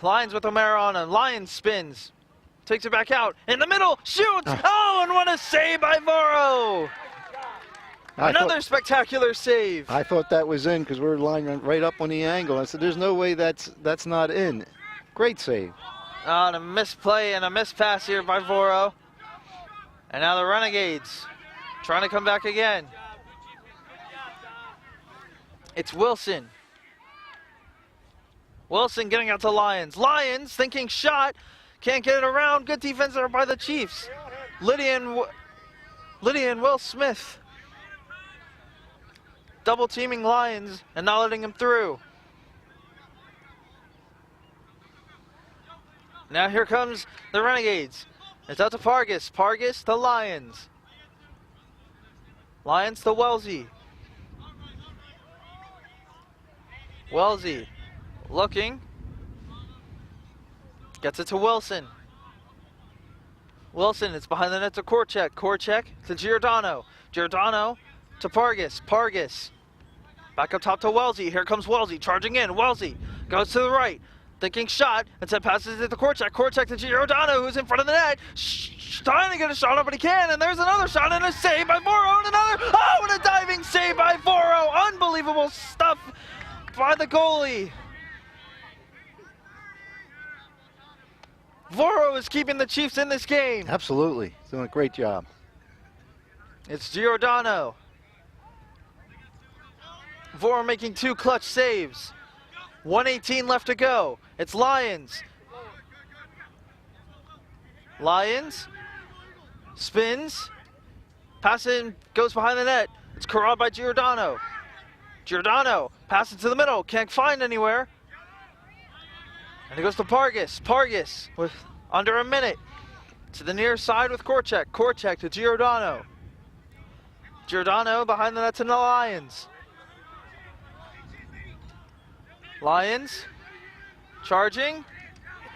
Lyons with O'Mara on him. Lyons spins. Takes it back out. In the middle. Shoots. Oh, and what a save by Voro. Another spectacular save. I thought that was in because we're lined right up on the angle. I said, there's no way that's not in. Great save. And a misplay and a mispass here by Voro. And now the Renegades trying to come back again. It's Wilson. Wilson getting out to Lyons. Lyons thinking shot. Can't get it around. Good defense there by the Chiefs. Lydia and Will Smith double teaming Lyons and not letting him through. Now here comes the Renegades. It's out to Pargas. Pargas to Lyons. Lyons to Wellesley. Wellesley looking. Gets it to Wilson. Wilson, it's behind the net to Korchak. Korchak to Giordano. Giordano to Pargas. Pargas. Back up top to Wellesley. Here comes Wellesley charging in. Wellesley goes to the right. Thinking shot, instead passes it to Korchak. Korchak to Giordano, who's in front of the net. Trying to get a shot up, but he can. And there's another shot and a save by Voro. And another. Oh, and a diving save by Voro. Unbelievable stuff by the goalie. Voro is keeping the Chiefs in this game. Absolutely. He's doing a great job. It's Giordano. Voro making 2 clutch saves. 1:18 left to go. It's Lyons. Lyons spins. Pass in, goes behind the net. It's corralled by Giordano. Giordano passes to the middle. Can't find anywhere. And it goes to Pargas. Pargas with under a minute. To the near side with Korchak. Korchak to Giordano. Giordano behind the nets in the Lions. Lions charging.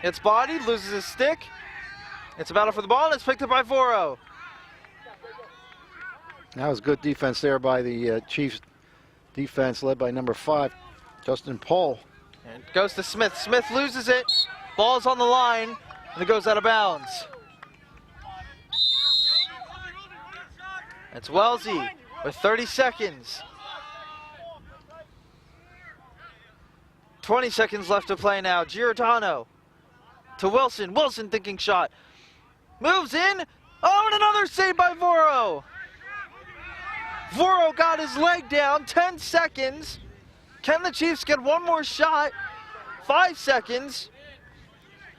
It's bodied, loses his stick. It's a battle for the ball, and it's picked up by Voro. That was good defense there by the Chiefs defense led by number 5, Justin Paul. And it goes to Smith. Smith loses it. Ball's on the line, and it goes out of bounds. It's Wellesley with 30 seconds. 20 seconds left to play now. Giordano to Wilson. Wilson thinking shot. Moves in. Oh, and another save by Voro. Voro got his leg down. 10 seconds. Can the Chiefs get one more shot? 5 seconds.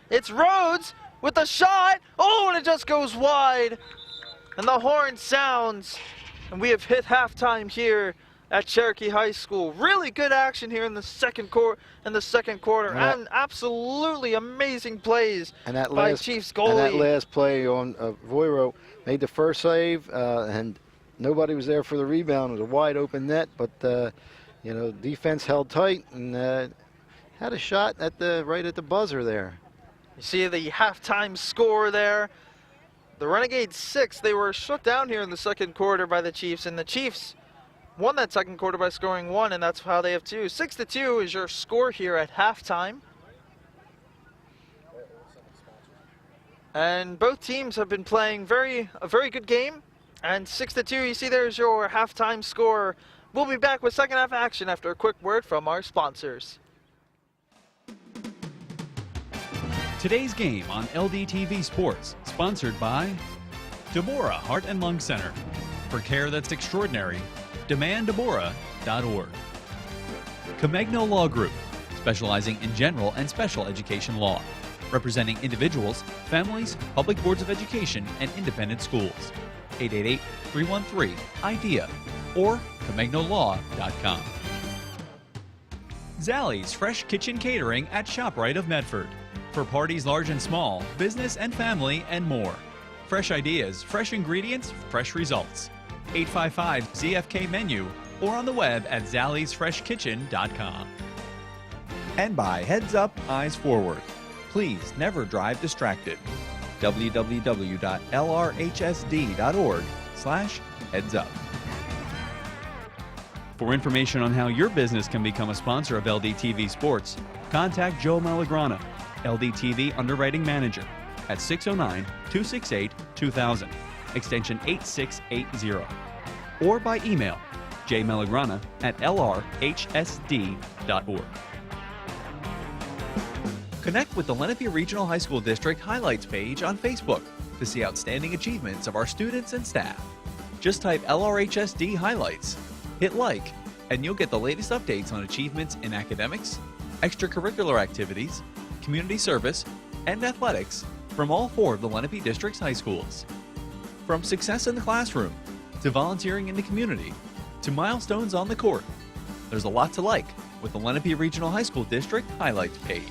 It's Rhodes with a shot. Oh, and it just goes wide. And the horn sounds. And we have hit halftime here at Cherokee High School. Really good action here in the second quarter. And absolutely amazing plays by Chiefs goalie. And that last play on Voro made the first save, and nobody was there for the rebound. It was a wide open net, but you know, defense held tight and had a shot at right at the buzzer there. You see the halftime score there. The Renegades 6. They were shut down here in the second quarter by the Chiefs, and the Chiefs won that second quarter by scoring 1, and that's how they have 2. 6-2 is your score here at halftime. And both teams have been playing a very good game. And 6-2, you see there's your halftime score. We'll be back with second half action after a quick word from our sponsors. Today's game on LDTV Sports, sponsored by Deborah Heart and Lung Center. For care that's extraordinary, demanddeborah.org. Comegno Law Group, specializing in general and special education law, representing individuals, families, public boards of education, and independent schools. 888-313-IDEA or ComegnoLaw.com. Zallie's Fresh Kitchen Catering at ShopRite of Medford. For parties large and small, business and family, and more. Fresh ideas, fresh ingredients, fresh results. 855-ZFK menu or on the web at zalliesfreshkitchen.com. And by Heads Up, Eyes Forward. Please never drive distracted. www.lrhsd.org/headsup. For information on how your business can become a sponsor of LDTV Sports, contact Joe Malagrana, LDTV Underwriting Manager, at 609-268-2000, extension 8680, or by email jmalagrana@lrhsd.org. Connect with the Lenape Regional High School District Highlights page on Facebook to see outstanding achievements of our students and staff. Just type LRHSD Highlights, hit like, and you'll get the latest updates on achievements in academics, extracurricular activities, community service, and athletics from all 4 of the Lenape District's high schools. From success in the classroom, to volunteering in the community, to milestones on the court, there's a lot to like with the Lenape Regional High School District Highlights page.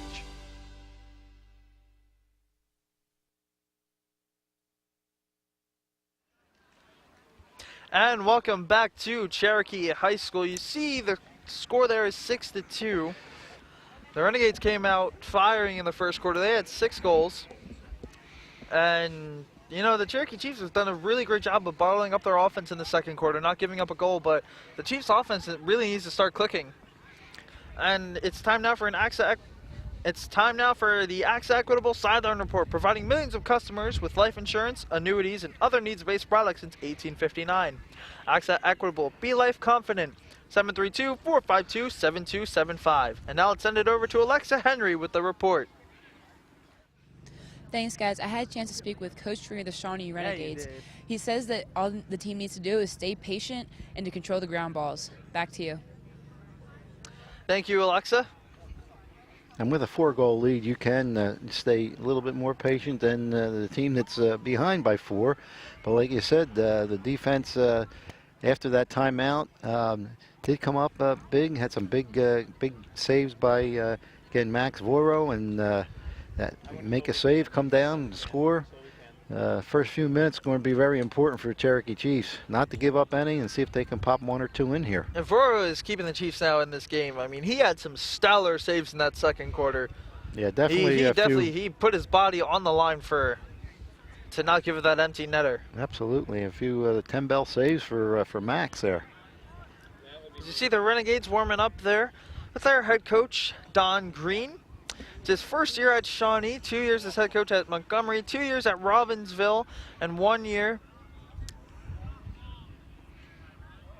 And welcome back to Cherokee High School. You see the score there is 6-2. The Renegades came out firing in the first quarter. They had 6 goals. And, you know, the Cherokee Chiefs have done a really great job of bottling up their offense in the second quarter, not giving up a goal. But the Chiefs' offense really needs to start clicking. And it's time now for the AXA Equitable Sideline Report, providing millions of customers with life insurance, annuities, and other needs-based products since 1859. AXA Equitable, be life confident. 732-452-7275. And now let's send it over to Alexa Henry with the report. Thanks, guys. I had a chance to speak with Coach Tree of the Shawnee Renegades. Yeah, you did. He says that all the team needs to do is stay patient and to control the ground balls. Back to you. Thank you, Alexa. And with a 4-goal lead, you can stay a little bit more patient than the team that's behind by 4. But like you said, the defense after that timeout did come up big, had some big saves by again Max Voro, and that make a save, come down, and score. First few minutes going to be very important for the Cherokee Chiefs. Not to give up any and see if they can pop one or two in here. And Voro is keeping the Chiefs now in this game. I mean, he had some stellar saves in that second quarter. Yeah, definitely. He put his body on the line to not give it that empty netter. Absolutely. A few 10 bell saves for Max there. Did you see the Renegades warming up there with their head coach, Don Green? It's his first year at Shawnee, 2 years as head coach at Montgomery, 2 years at Robbinsville, and 1 year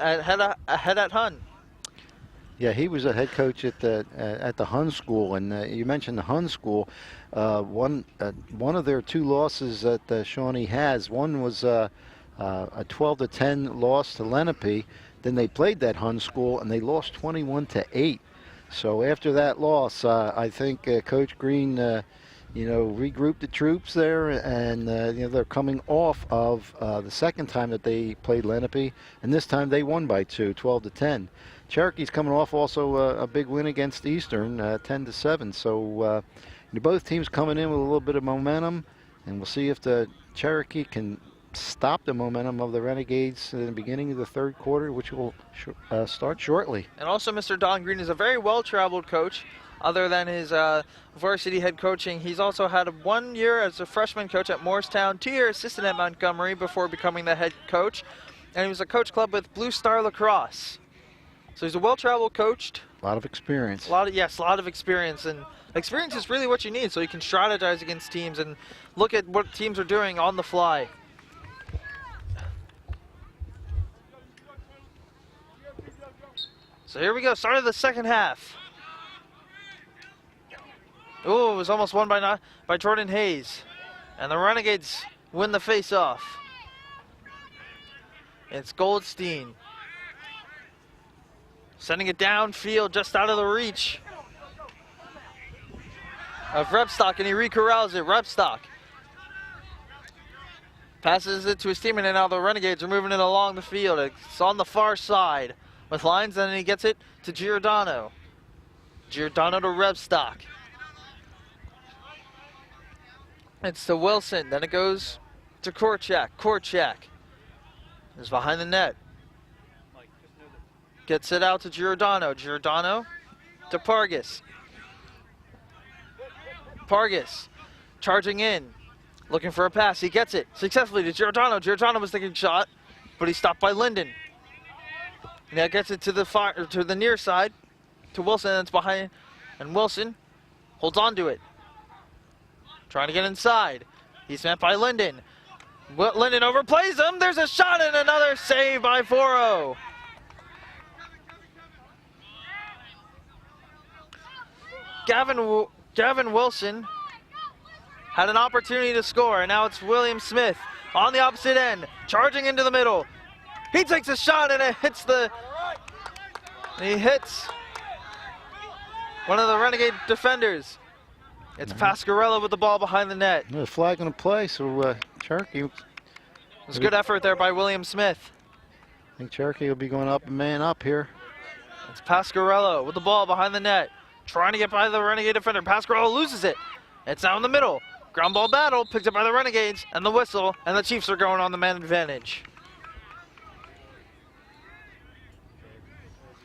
head at Hun. Yeah, he was a head coach at the Hun school, and you mentioned the Hun school. One of their two losses that Shawnee has. One was a 12-10 loss to Lenape. Then they played that Hun school, and they lost 21-8. So after that loss, I think Coach Green, regrouped the troops there, and they're coming off of the second time that they played Lenape, and this time they won by 2, 12-10. Cherokee's coming off also a big win against Eastern, 10-7. So both teams coming in with a little bit of momentum, and we'll see if the Cherokee can stop the momentum of the Renegades in the beginning of the third quarter, which will start shortly. And also, Mr. Don Green is a very well-traveled coach. Other than his varsity head coaching, he's also had 1 year as a freshman coach at Morristown, 2-year assistant at Montgomery before becoming the head coach, and he was a coach club with Blue Star Lacrosse. So he's a well-traveled coach. A lot of experience. A lot of experience, and experience is really what you need, so you can strategize against teams and look at what teams are doing on the fly. So here we go, start of the second half. Ooh, it was almost won by Jordan Hayes. And the Renegades win the face-off. It's Goldstein. Sending it downfield, just out of the reach of Repstock, and he recorrals it. Repstock passes it to his teammate, and now the Renegades are moving it along the field. It's on the far side with lines, and then he gets it to Giordano. Giordano to Repstock. It's to Wilson, then it goes to Korchak. Korchak is behind the net. Gets it out to Giordano. Giordano to Pargas. Pargas charging in, looking for a pass. He gets it successfully to Giordano. Giordano was taking a shot, but he's stopped by Linden. Now gets it to the near side to Wilson, and it's behind, and Wilson holds on to it. Trying to get inside. He's met by Linden. Linden overplays him. There's a shot and another save by Foro. Gavin Wilson had an opportunity to score, and now it's William Smith on the opposite end, charging into the middle. He takes a shot, and it hits he hits one of the Renegade defenders. It's Pasquarello with the ball behind the net. There's a flag on the play, so Cherokee. It was good effort there by William Smith. I think Cherokee will be going up and man up here. It's Pasquarello with the ball behind the net, trying to get by the Renegade defender. Pasquarello loses it. It's now in the middle. Ground ball battle, picked up by the Renegades, and the whistle, and the Chiefs are going on the man advantage.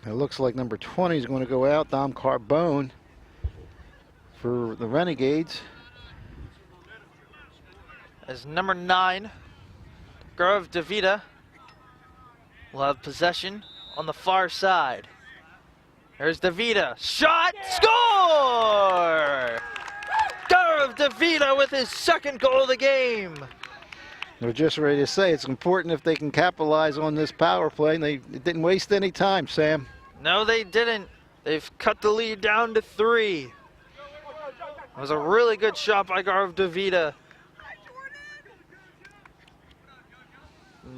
It looks like number 20 is going to go out, Dom Carbone, for the Renegades. As number 9, Gaurav Davida, will have possession on the far side. There's Davida, shot, score! Gaurav Davida with his second goal of the game. We're just ready to say it's important if they can capitalize on this power play, and they didn't waste any time, Sam. No, they didn't. They've cut the lead down to 3. It was a really good shot by Gaurav Davida.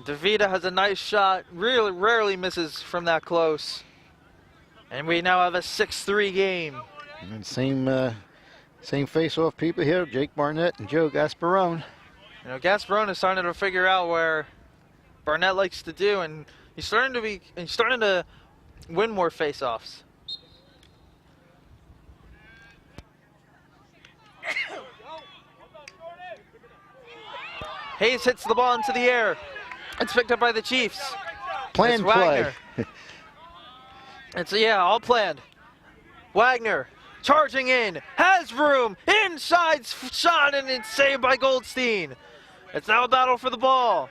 Davida has a nice shot, really rarely misses from that close. And we now have a 6-3 game. And same face-off people here, Jake Barnett and Joe Gasparone. You know, Gasparone is starting to figure out where Barnett likes to do, and he's starting to win more face-offs. Hayes hits the ball into the air. It's picked up by the Chiefs. Planned It's play. Wagner. Yeah, all planned. Wagner charging in, has room, inside shot, and it's saved by Goldstein. It's now a battle for the ball.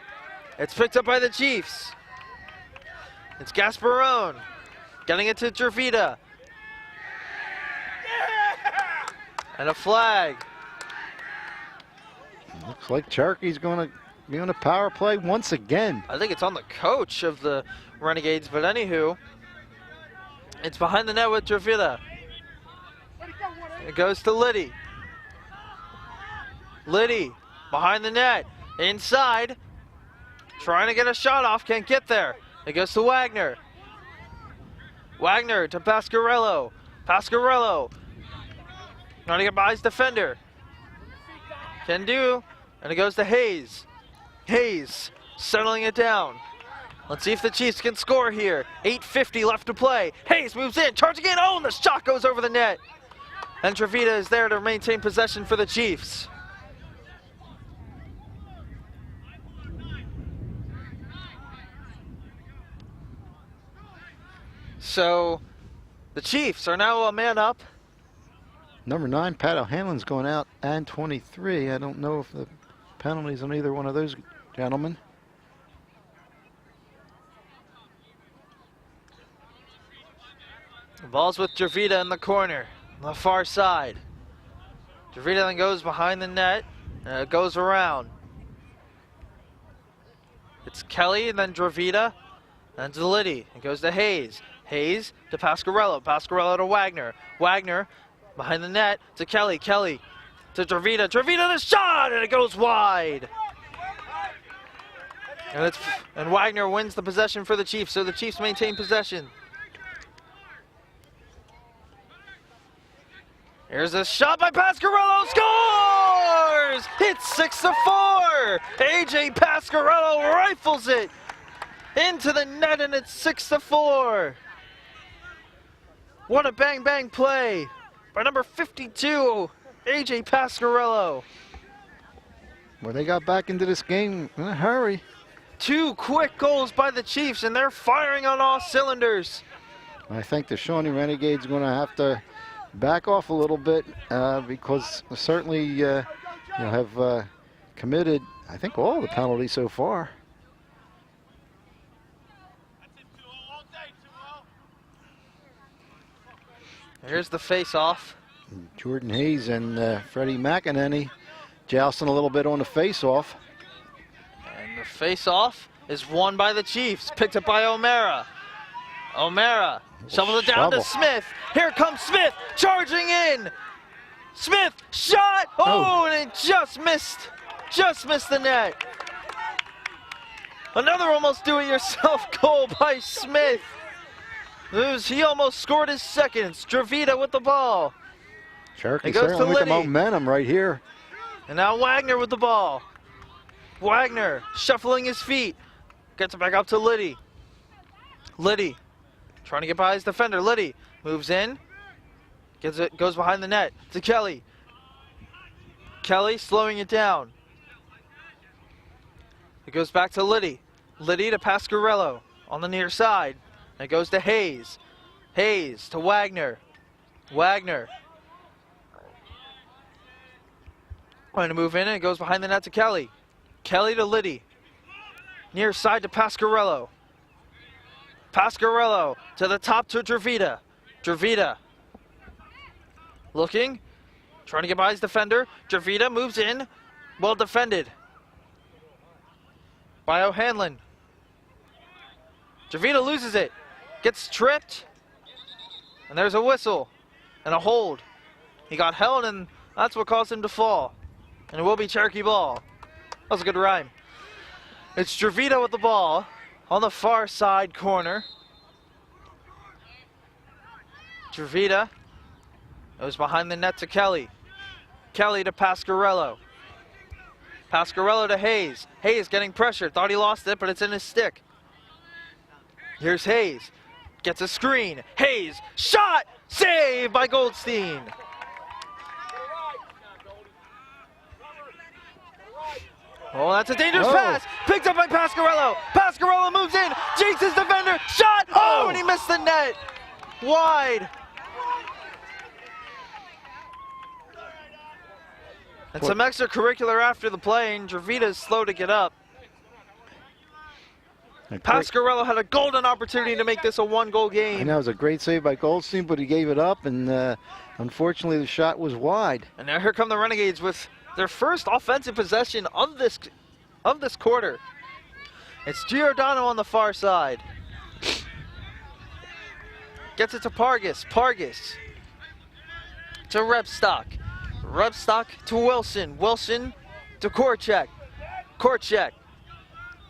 It's picked up by the Chiefs. It's Gasparone getting it to Dravita. And a flag. Looks like Cherokee's going to be on a power play once again. I think it's on the coach of the Renegades, but anywho, it's behind the net with Dravita. It goes to Liddy. Liddy behind the net, inside, trying to get a shot off, can't get there. It goes to Wagner. Wagner to Pasquarello. Pasquarello trying to get by his defender. Can do, and it goes to Hayes. Hayes settling it down. Let's see if the Chiefs can score here. 8:50 left to play. Hayes moves in, charging in. Oh, and the shot goes over the net. And Dravita is there to maintain possession for the Chiefs. So the Chiefs are now a man up. Number 9, Pat O'Hanlon's going out, and 23. I don't know if the penalty's on either one of those gentlemen. The ball's with Dravita in the corner, on the far side. Dravita then goes behind the net, and it goes around. It's Kelly, and then Dravita, and to Liddy. It goes to Hayes. Hayes to Pasquarello. Pasquarello to Wagner. Wagner behind the net to Kelly. Kelly to Dravita. Dravita the shot, and it goes wide. And Wagner wins the possession for the Chiefs, so the Chiefs maintain possession. Here's a shot by Pasquarello, scores! It's 6-4. AJ Pasquarello rifles it into the net, and it's 6-4. What a bang bang play by number 52, AJ Pasquarello. Well, they got back into this game in a hurry. 2 quick goals by the Chiefs, and they're firing on all cylinders. I think the Shawnee Renegades are going to have to back off a little bit because certainly have committed, I think, all the penalties so far. Here's the face-off. Jordan Hayes and Freddie McEnany jousting a little bit on the face-off. And the face-off is won by the Chiefs, picked up by O'Mara. O'Mara shovels it down to Smith. Here comes Smith, charging in. Smith, shot! Oh, and it just missed the net. Another almost do-it-yourself goal by Smith. He almost scored his second. It's Dravita with the ball. Cherokee certainly with the momentum right here. And now Wagner with the ball. Wagner shuffling his feet. Gets it back up to Liddy. Liddy trying to get by his defender. Liddy moves in. Goes behind the net to Kelly. Kelly slowing it down. It goes back to Liddy. Liddy to Pasquarello on the near side. And it goes to Hayes. Hayes to Wagner. Wagner. Going to move in, and it goes behind the net to Kelly. Kelly to Liddy. Near side to Pasquarello. Pasquarello to the top to Dravita. Dravita looking, trying to get by his defender. Dravita moves in, well defended by O'Hanlon. Dravita loses it, gets tripped, and there's a whistle and a hold. He got held, and that's what caused him to fall. And it will be Cherokee ball. That was a good rhyme. It's Dravita with the ball on the far side corner. Dravita goes behind the net to Kelly. Kelly to Pasquarello. Pasquarello to Hayes. Hayes getting pressured. Thought he lost it, but it's in his stick. Here's Hayes. Gets a screen. Hayes. Shot! Saved by Goldstein. Oh, that's a dangerous Whoa. pass. Picked up by Pasquarello. Pasquarello moves in. Jinx his defender. Shot. Oh, and he missed the net. Wide. And some extracurricular after the play, and Dravita is slow to get up. Pasquarello had a golden opportunity to make this a one-goal game. I know it was a great save by Goldstein, but he gave it up, and unfortunately the shot was wide. And now here come the Renegades with their first offensive possession of this quarter. It's Giordano on the far side. Gets it to Pargas. Pargas to Repstock. Repstock to Wilson. Wilson to Korchek. Korchek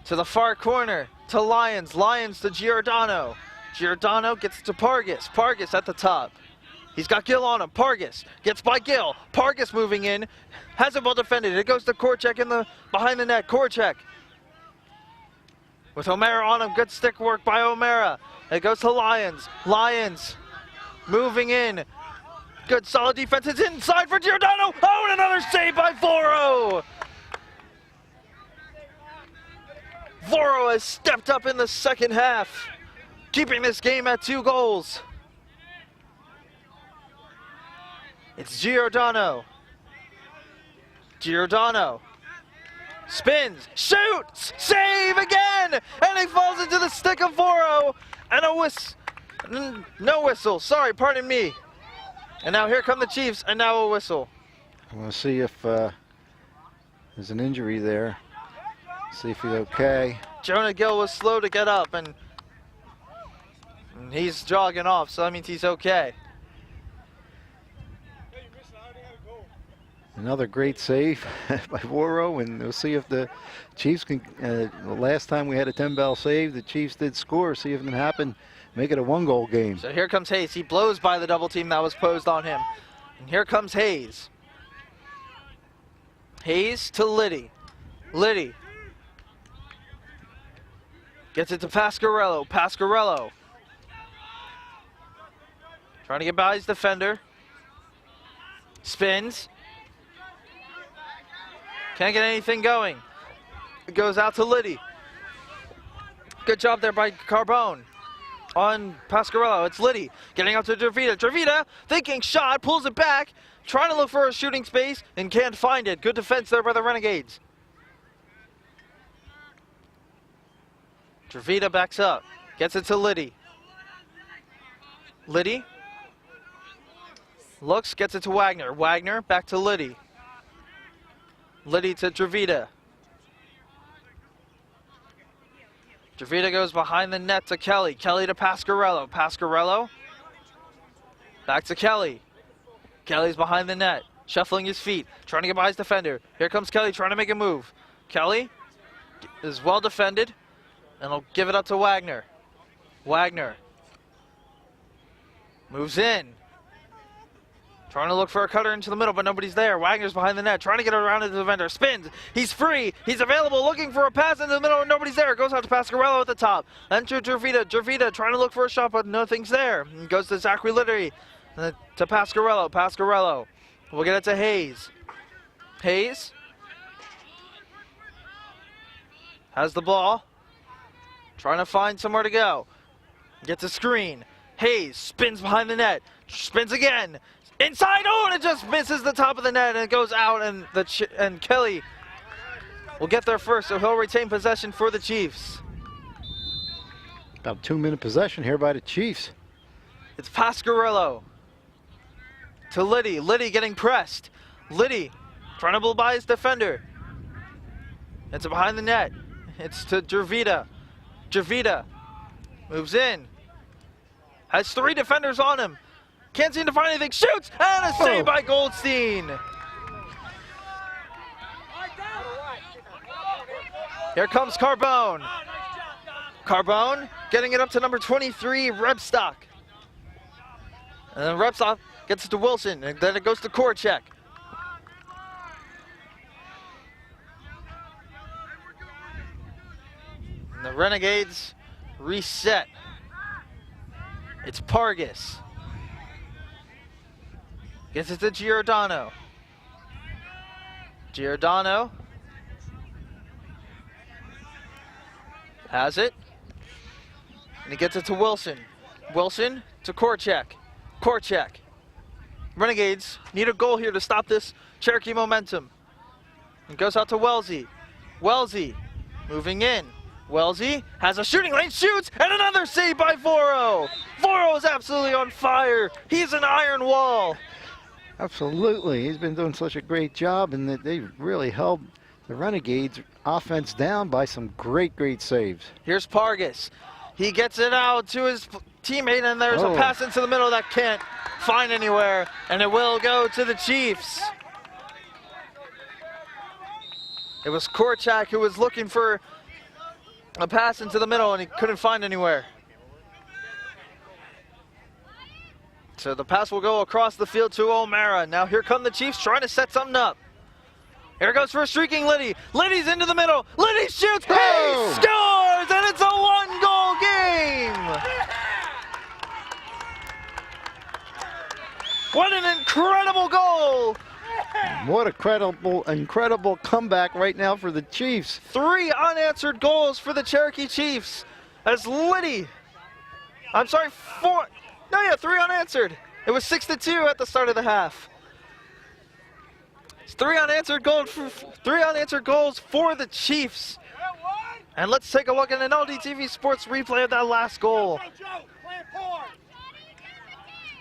to the far corner to Lyons. Lyons to Giordano. Giordano gets it to Pargas. Pargas at the top. He's got Gill on him. Pargas gets by Gill. Pargas moving in. Has it well defended. It goes to Korchek in the behind the net. Korchek with O'Mara on him. Good stick work by O'Mara. It goes to Lyons. Lyons moving in. Good solid defense. It's inside for Giordano. Oh, and another save by Voro. Voro has stepped up in the second half, keeping this game at 2 goals. It's Giordano. Giordano spins, shoots, save again, and he falls into the stick of Voro, and no whistle. Sorry, pardon me. And now here come the Chiefs, and now a whistle. I want to see if there's an injury there. See if he's okay. Jonah Gill was slow to get up, and he's jogging off, so that means he's okay. Another great save by Voro, and we'll see if the Chiefs can. The last time we had a 10-ball save, the Chiefs did score. See if it can happen. Make it a 1-goal game. So here comes Hayes. He blows by the double team that was posed on him. And here comes Hayes. Hayes to Liddy. Liddy gets it to Pasquarello. Pasquarello trying to get by his defender. Spins. Can't get anything going. It goes out to Liddy. Good job there by Carbone. On Pasquarello, it's Liddy getting out to Dravita. Dravita thinking shot, pulls it back, trying to look for a shooting space and can't find it. Good defense there by the Renegades. Dravita backs up, gets it to Liddy. Liddy looks, gets it to Wagner. Wagner back to Liddy. Liddy to Dravita. Dravita goes behind the net to Kelly. Kelly to Pasquarello. Pasquarello back to Kelly. Kelly's behind the net, shuffling his feet, trying to get by his defender. Here comes Kelly trying to make a move. Kelly is well defended, and he'll give it up to Wagner. Wagner moves in. Trying to look for a cutter into the middle, but nobody's there. Wagner's behind the net, trying to get around to the defender. Spins. He's free. He's available, looking for a pass into the middle, and nobody's there. Goes out to Pasquarello at the top. Then to Dravita. Dravita trying to look for a shot, but nothing's there. And goes to Zachary Littery. To Pasquarello. Pasquarello. We'll get it to Hayes. Hayes has the ball. Trying to find somewhere to go. Gets a screen. Hayes spins behind the net. Spins again. Inside, oh, and it just misses the top of the net, and it goes out, and Kelly will get there first, so he'll retain possession for the Chiefs. About 2-minute possession here by the Chiefs. It's Pasquarello to Liddy. Liddy getting pressed. Liddy trying to blow by his defender. It's behind the net. It's to Dravita. Dravita moves in. Has 3 defenders on him. Can't seem to find anything. Shoots! And a save by Goldstein. Here comes Carbone. Carbone getting it up to number 23, Repstock. And then Repstock gets it to Wilson. And then it goes to Korchek. And the Renegades reset. It's Pargas. Gets it to Giordano. Giordano Has it. And he gets it to Wilson. Wilson to Korchak. Korchak. Renegades need a goal here to stop this Cherokee momentum. It goes out to Wellesley. Wellesley moving in. Wellesley has a shooting lane, shoots, and another save by Voro. Voro is absolutely on fire. He's an iron wall. Absolutely. He's been doing such a great job, and they really held the Renegades offense down by some great saves. Here's Pargas. He gets it out to his teammate, and there's a pass into the middle that can't find anywhere, and it will go to the Chiefs. It was Korchak who was looking for a pass into the middle, and he couldn't find anywhere. So the pass will go across the field to O'Mara. Now here come the Chiefs trying to set something up. Here goes for a streaking Liddy. Liddy's into the middle. Liddy shoots. He scores, and it's a one-goal game. What an incredible goal. What a incredible comeback right now for the Chiefs. 3 unanswered goals for the Cherokee Chiefs as Liddy. I'm sorry, 4. No, yeah, 3 unanswered. It was 6-2 at the start of the half. It's 3 unanswered goals for the Chiefs. And let's take a look at an LDTV Sports replay of that last goal.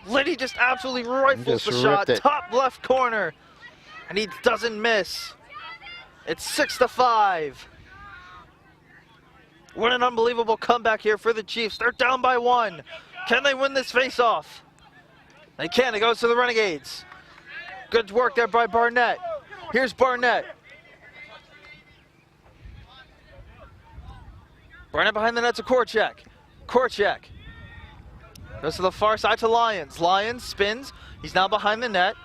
Liddy just absolutely rifles the shot, top left corner, and he doesn't miss. It's 6-5. What an unbelievable comeback here for the Chiefs. They're down by 1. Can they win this face-off? They can. It goes to the Renegades. Good work there by Barnett. Here's Barnett. Barnett behind the net to Korchak. Korchak goes to the far side to Lyons. Lyons spins. He's now behind the net.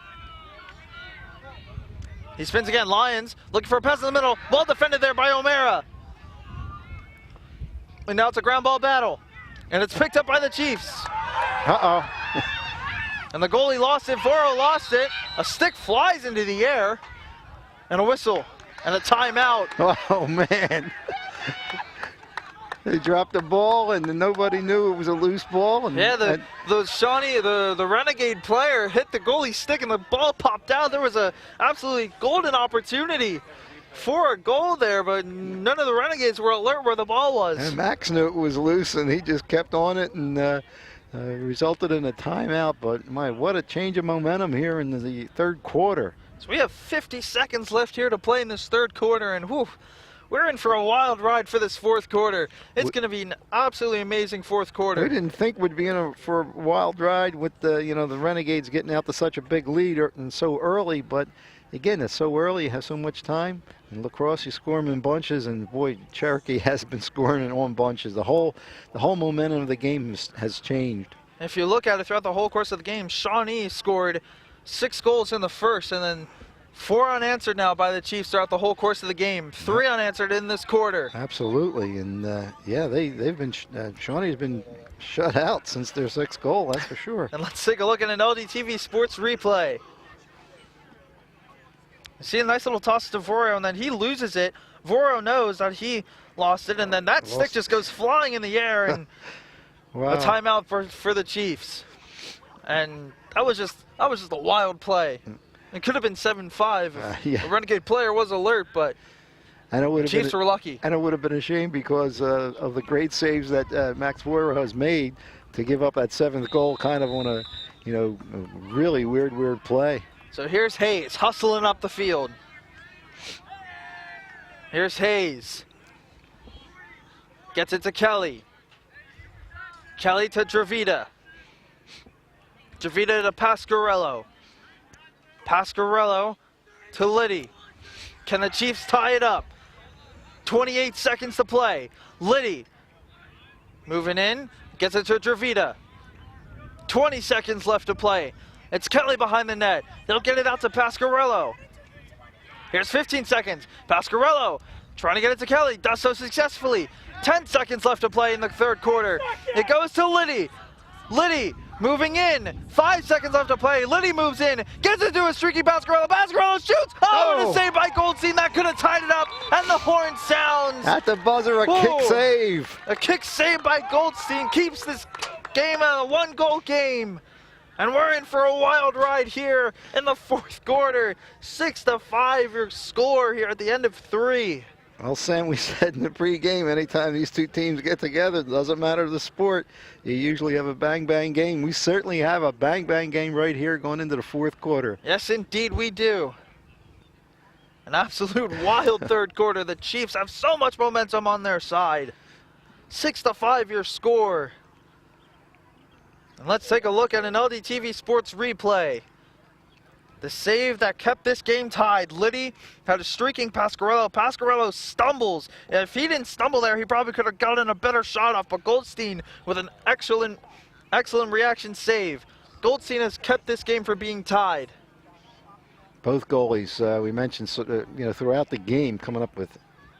He spins again. Lyons looking for a pass in the middle. Well defended there by O'Mara. And now it's a ground ball battle. And it's picked up by the Chiefs. Uh-oh. And the goalie lost it. Voro lost it. A stick flies into the air. And a whistle. And a timeout. Oh, man. They dropped the ball, and nobody knew it was a loose ball. And, yeah, the Shawnee, the Renegade player hit the goalie's stick, and the ball popped out. There was a absolutely golden opportunity for a goal there, but none of the Renegades were alert where the ball was. And Max knew it was loose, and he just kept on it, and resulted in a timeout. But my, what a change of momentum here in the third quarter. So we have 50 seconds left here to play in this third quarter, and whew, we're in for a wild ride for this fourth quarter. It's going to be an absolutely amazing fourth quarter. We didn't think we'd be in for a wild ride with the the Renegades getting out to such a big lead and so early, but again, it's so early, you have so much time. In Lacrosse, you score them in bunches, and boy, Cherokee has been scoring it on bunches. The whole momentum of the game has changed. If you look at it throughout the whole course of the game, Shawnee scored 6 goals in the first, and then 4 unanswered now by the Chiefs throughout the whole course of the game. 3 unanswered in this quarter. Absolutely, and yeah, they've been Shawnee's been shut out since their 6th goal. That's for sure. And let's take a look at an LDTV Sports replay. See a nice little toss to Voro, and then he loses it. Voro knows that he lost it, and then that stick just goes flying in the air, and wow. A timeout for the Chiefs. And that was just a wild play. It could have been 7-5 if yeah. the Renegade player was alert, but the Chiefs were lucky. And it would have been a shame because of the great saves that Max Voro has made to give up that 7th goal kind of on a a really weird play. So here's Hayes hustling up the field. Here's Hayes. Gets it to Kelly. Kelly to Dravita. Dravita to Pasquarello. Pasquarello to Liddy. Can the Chiefs tie it up? 28 seconds to play. Liddy moving in. Gets it to Dravita. 20 seconds left to play. It's Kelly behind the net. They'll get it out to Pasquarello. Here's 15 seconds. Pasquarello trying to get it to Kelly. Does so successfully. 10 seconds left to play in the third quarter. It goes to Liddy. Liddy Moving in. 5 seconds left to play. Liddy moves in. Gets it to a streaky Pasquarello. Pasquarello shoots. Oh, and a save by Goldstein. That could have tied it up. And the horn sounds. At the buzzer, a kick save. A kick save by Goldstein keeps this game a 1-goal game. And we're in for a wild ride here in the fourth quarter. 6-5 your score here at the end of 3. Well, Sam, we said in the pregame, anytime these two teams get together, it doesn't matter the sport, you usually have a bang-bang game. We certainly have a bang-bang game right here going into the fourth quarter. Yes, indeed we do. An absolute wild third quarter. The Chiefs have so much momentum on their side. 6-5 your score. And let's take a look at an LDTV Sports replay. The save that kept this game tied. Liddy had a streaking Pasquarello. Pasquarello stumbles. If he didn't stumble there, he probably could have gotten a better shot off. But Goldstein with an excellent reaction save. Goldstein has kept this game from being tied. Both goalies, we mentioned, throughout the game, coming up with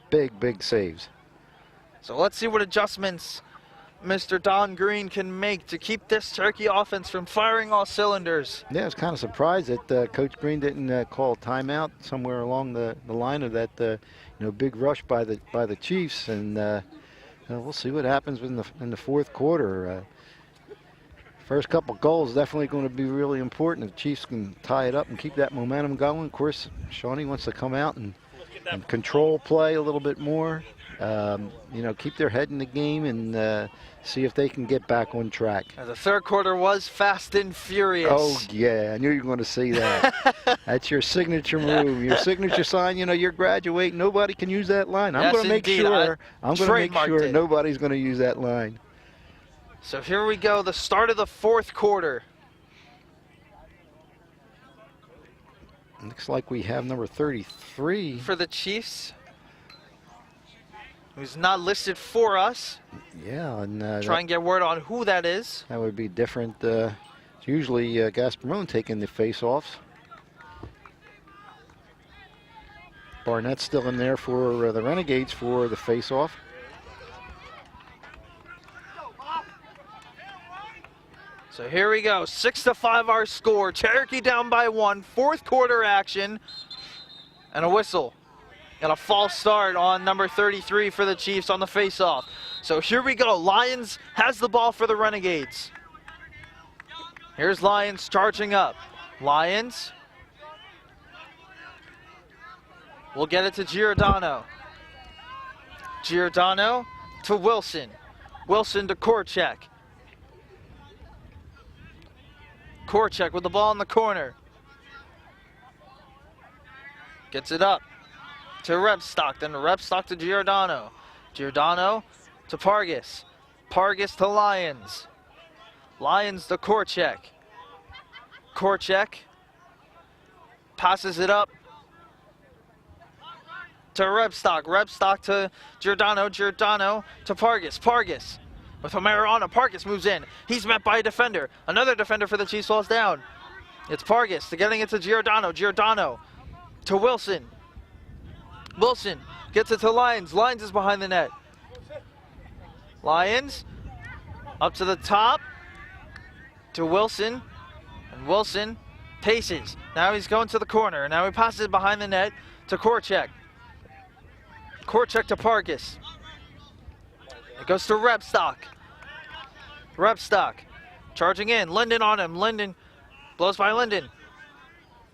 big saves. So let's see what adjustments Mr. Don Green can make to keep this Cherokee offense from firing all cylinders. Yeah, I was kind of surprised that Coach Green didn't call a timeout somewhere along the line of that big rush by the Chiefs, and we'll see what happens in the fourth quarter. First couple goals definitely going to be really important. If the Chiefs can tie it up and keep that momentum going. Of course, Shawnee wants to come out and control play a little bit more. Keep their head in the game and see if they can get back on track. The third quarter was fast and furious. Oh, yeah, I knew you were going to say that. That's your signature move, your signature sign. You're graduating. Nobody can use that line. I'm going to make sure. Nobody's going to use that line. So here we go, the start of the fourth quarter. Looks like we have number 33 for the Chiefs, who's not listed for us. Yeah, and try and get word on who that is. That would be different. It's usually Gasparone taking the face-offs. Barnett's still in there for the Renegades for the face-off. So here we go, 6-5 our score. Cherokee down by 1, fourth quarter action, and a whistle. And a false start on number 33 for the Chiefs on the face-off. So here we go, Lions has the ball for the Renegades. Here's Lions charging up. Lions will get it to Giordano. Giordano to Wilson. Wilson to Korchak. Korchak with the ball in the corner. Gets it up to Repstock, then Repstock to Giordano. Giordano to Pargas. Pargas to Lyons. Lyons to Korchak. Korchak passes it up to Repstock. Repstock to Giordano. Giordano to Pargas. Pargas with O'Mara on him. Pargas moves in. He's met by a defender. Another defender for the Chiefs falls down. It's Pargas to getting it to Giordano. Giordano to Wilson. Wilson gets it to Lyons. Lyons is behind the net. Lyons up to the top to Wilson. And Wilson paces. Now he's going to the corner. Now he passes it behind the net to Korchak. Korchak to Pargas. It goes to Repstock. Repstock charging in. Linden on him. Linden blows by Linden.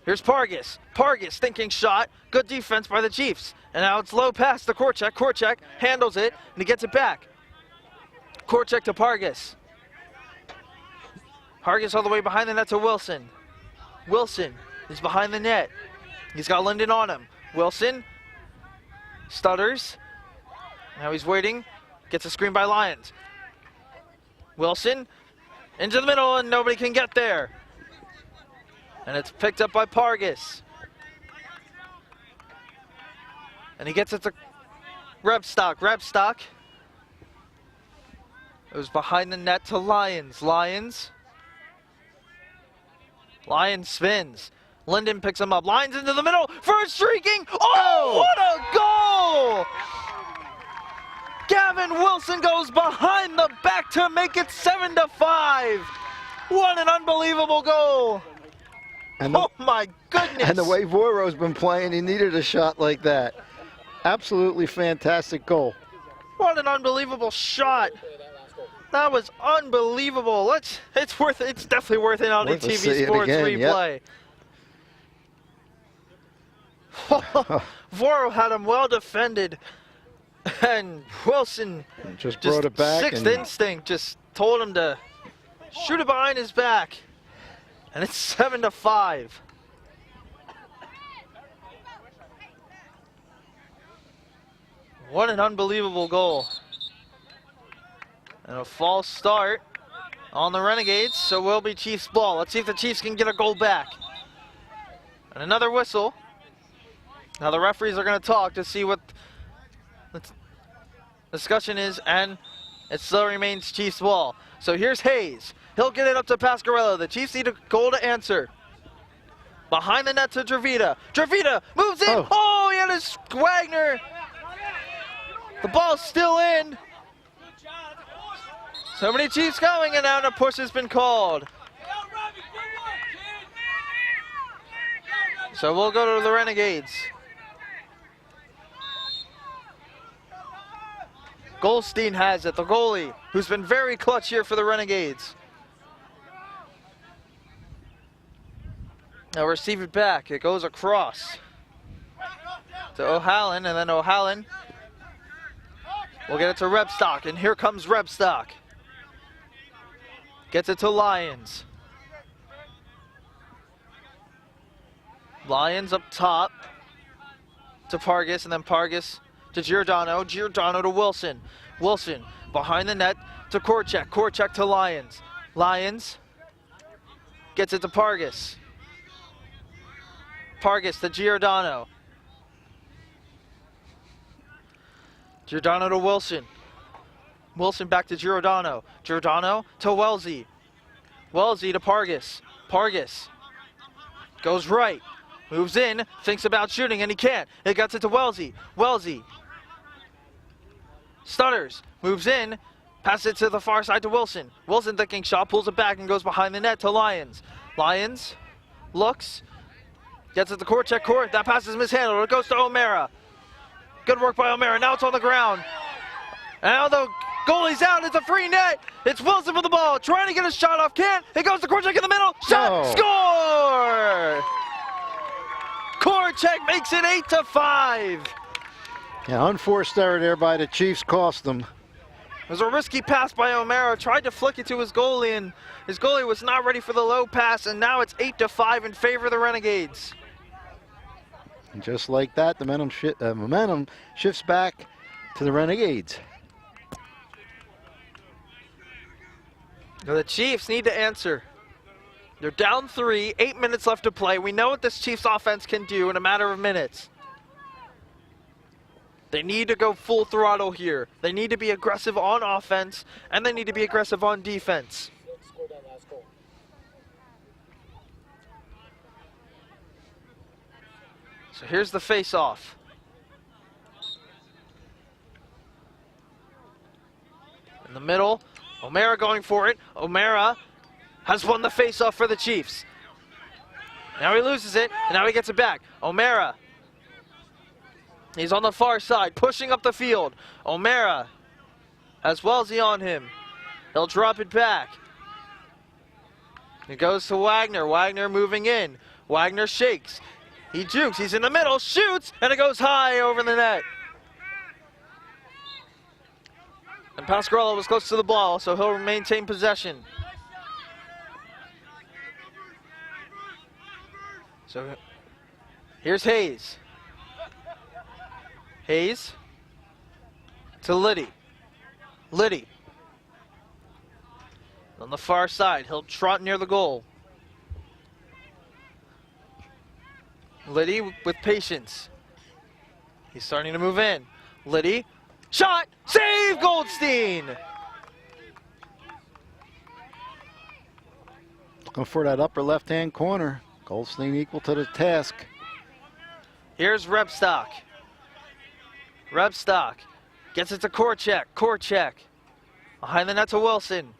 Here's Pargas. Pargas thinking shot. Good defense by the Chiefs. And now it's low pass to Korchak. Korchak handles it and he gets it back. Korchak to Pargas. Pargas all the way behind the net to Wilson. Wilson is behind the net. He's got Linden on him. Wilson stutters. Now he's waiting. Gets a screen by Lyons. Wilson into the middle and nobody can get there. And it's picked up by Pargas. And he gets it to Repstock. Repstock. It was behind the net to Lyons. Lyons spins. Linden picks him up. Lyons into the middle for a streaking. Oh, what a goal! Gavin Wilson goes behind the back to make it 7-5. What an unbelievable goal! And Oh my goodness! And the way Voiro's been playing, he needed a shot like that. Absolutely fantastic goal. What an unbelievable shot! That was unbelievable. It's definitely worth an Worth to LDTV see it Sports again, yep. replay. Voiro had him well defended, and Wilson Just brought it back. Sixth And instinct just told him to shoot it behind his back, and it's 7-5. What an unbelievable goal. And a false start on the Renegades, so will be Chiefs ball. Let's see if the Chiefs can get a goal back. And another whistle. Now the referees are going to talk to see what the discussion is, and it still remains Chiefs ball. So here's Hayes. He'll get it up to Pasquarello. The Chiefs need a goal to answer. Behind the net to Dravita. Dravita moves in. Oh, he had his Wagner. The ball's still in. So many Chiefs going, and now a push has been called. So we'll go to the Renegades. Goldstein has it, the goalie, who's been very clutch here for the Renegades. Now receive it back. It goes across to O'Hallen, and then O'Hallen will get it to Rebstock, and here comes Rebstock. Gets it to Lyons. Lyons up top to Pargas, and then Pargas to Giordano. Giordano to Wilson. Wilson behind the net to Korchak. Korchak to Lyons. Lyons gets it to Pargas. Pargas to Giordano. Giordano to Wilson. Wilson back to Giordano. Giordano to Wellesley. Wellesley to Pargas. Pargas goes right. Moves in. Thinks about shooting, and he can't. It gets it to Wellesley. Wellesley stutters. Moves in. Passes it to the far side to Wilson. Wilson thinking shot. Pulls it back and goes behind the net to Lyons. Lyons looks. Gets it to Korchak. Court. That pass is mishandled. It goes to O'Mara. Good work by O'Mara. Now it's on the ground. And now the goalie's out. It's a free net. It's Wilson for the ball. Trying to get a shot off. Can't. It goes to Korchak in the middle. Shot. Score! Korchak makes it 8-5. yeah, unforced error there by the Chiefs cost them. It was a risky pass by O'Mara. Tried to flick it to his goalie, and his goalie was not ready for the low pass, and now it's 8-5 in favor of the Renegades. And just like that, the momentum shifts back to the Renegades. Now the Chiefs need to answer. They're down 3, 8 minutes left to play. We know what this Chiefs offense can do in a matter of minutes. They need to go full throttle here. They need to be aggressive on offense, and they need to be aggressive on defense. So here's the face-off. In the middle, O'Mara going for it. O'Mara has won the face-off for the Chiefs. Now he loses it, and now he gets it back. O'Mara. He's on the far side, pushing up the field. O'Mara has Wellesley on him. He'll drop it back. It goes to Wagner. Wagner moving in. Wagner shakes. He jukes. He's in the middle, shoots, and it goes high over the net. And Pasquarello was close to the ball, so he'll maintain possession. So here's Hayes. Hayes to Liddy. Liddy. On the far side, he'll trot near the goal. Liddy with patience. He's starting to move in. Liddy, shot, save, Goldstein! Looking for that upper left-hand corner. Goldstein equal to the task. Here's Rebstock. Rebstock gets it to Korchak. Korchak behind the net to Wilson.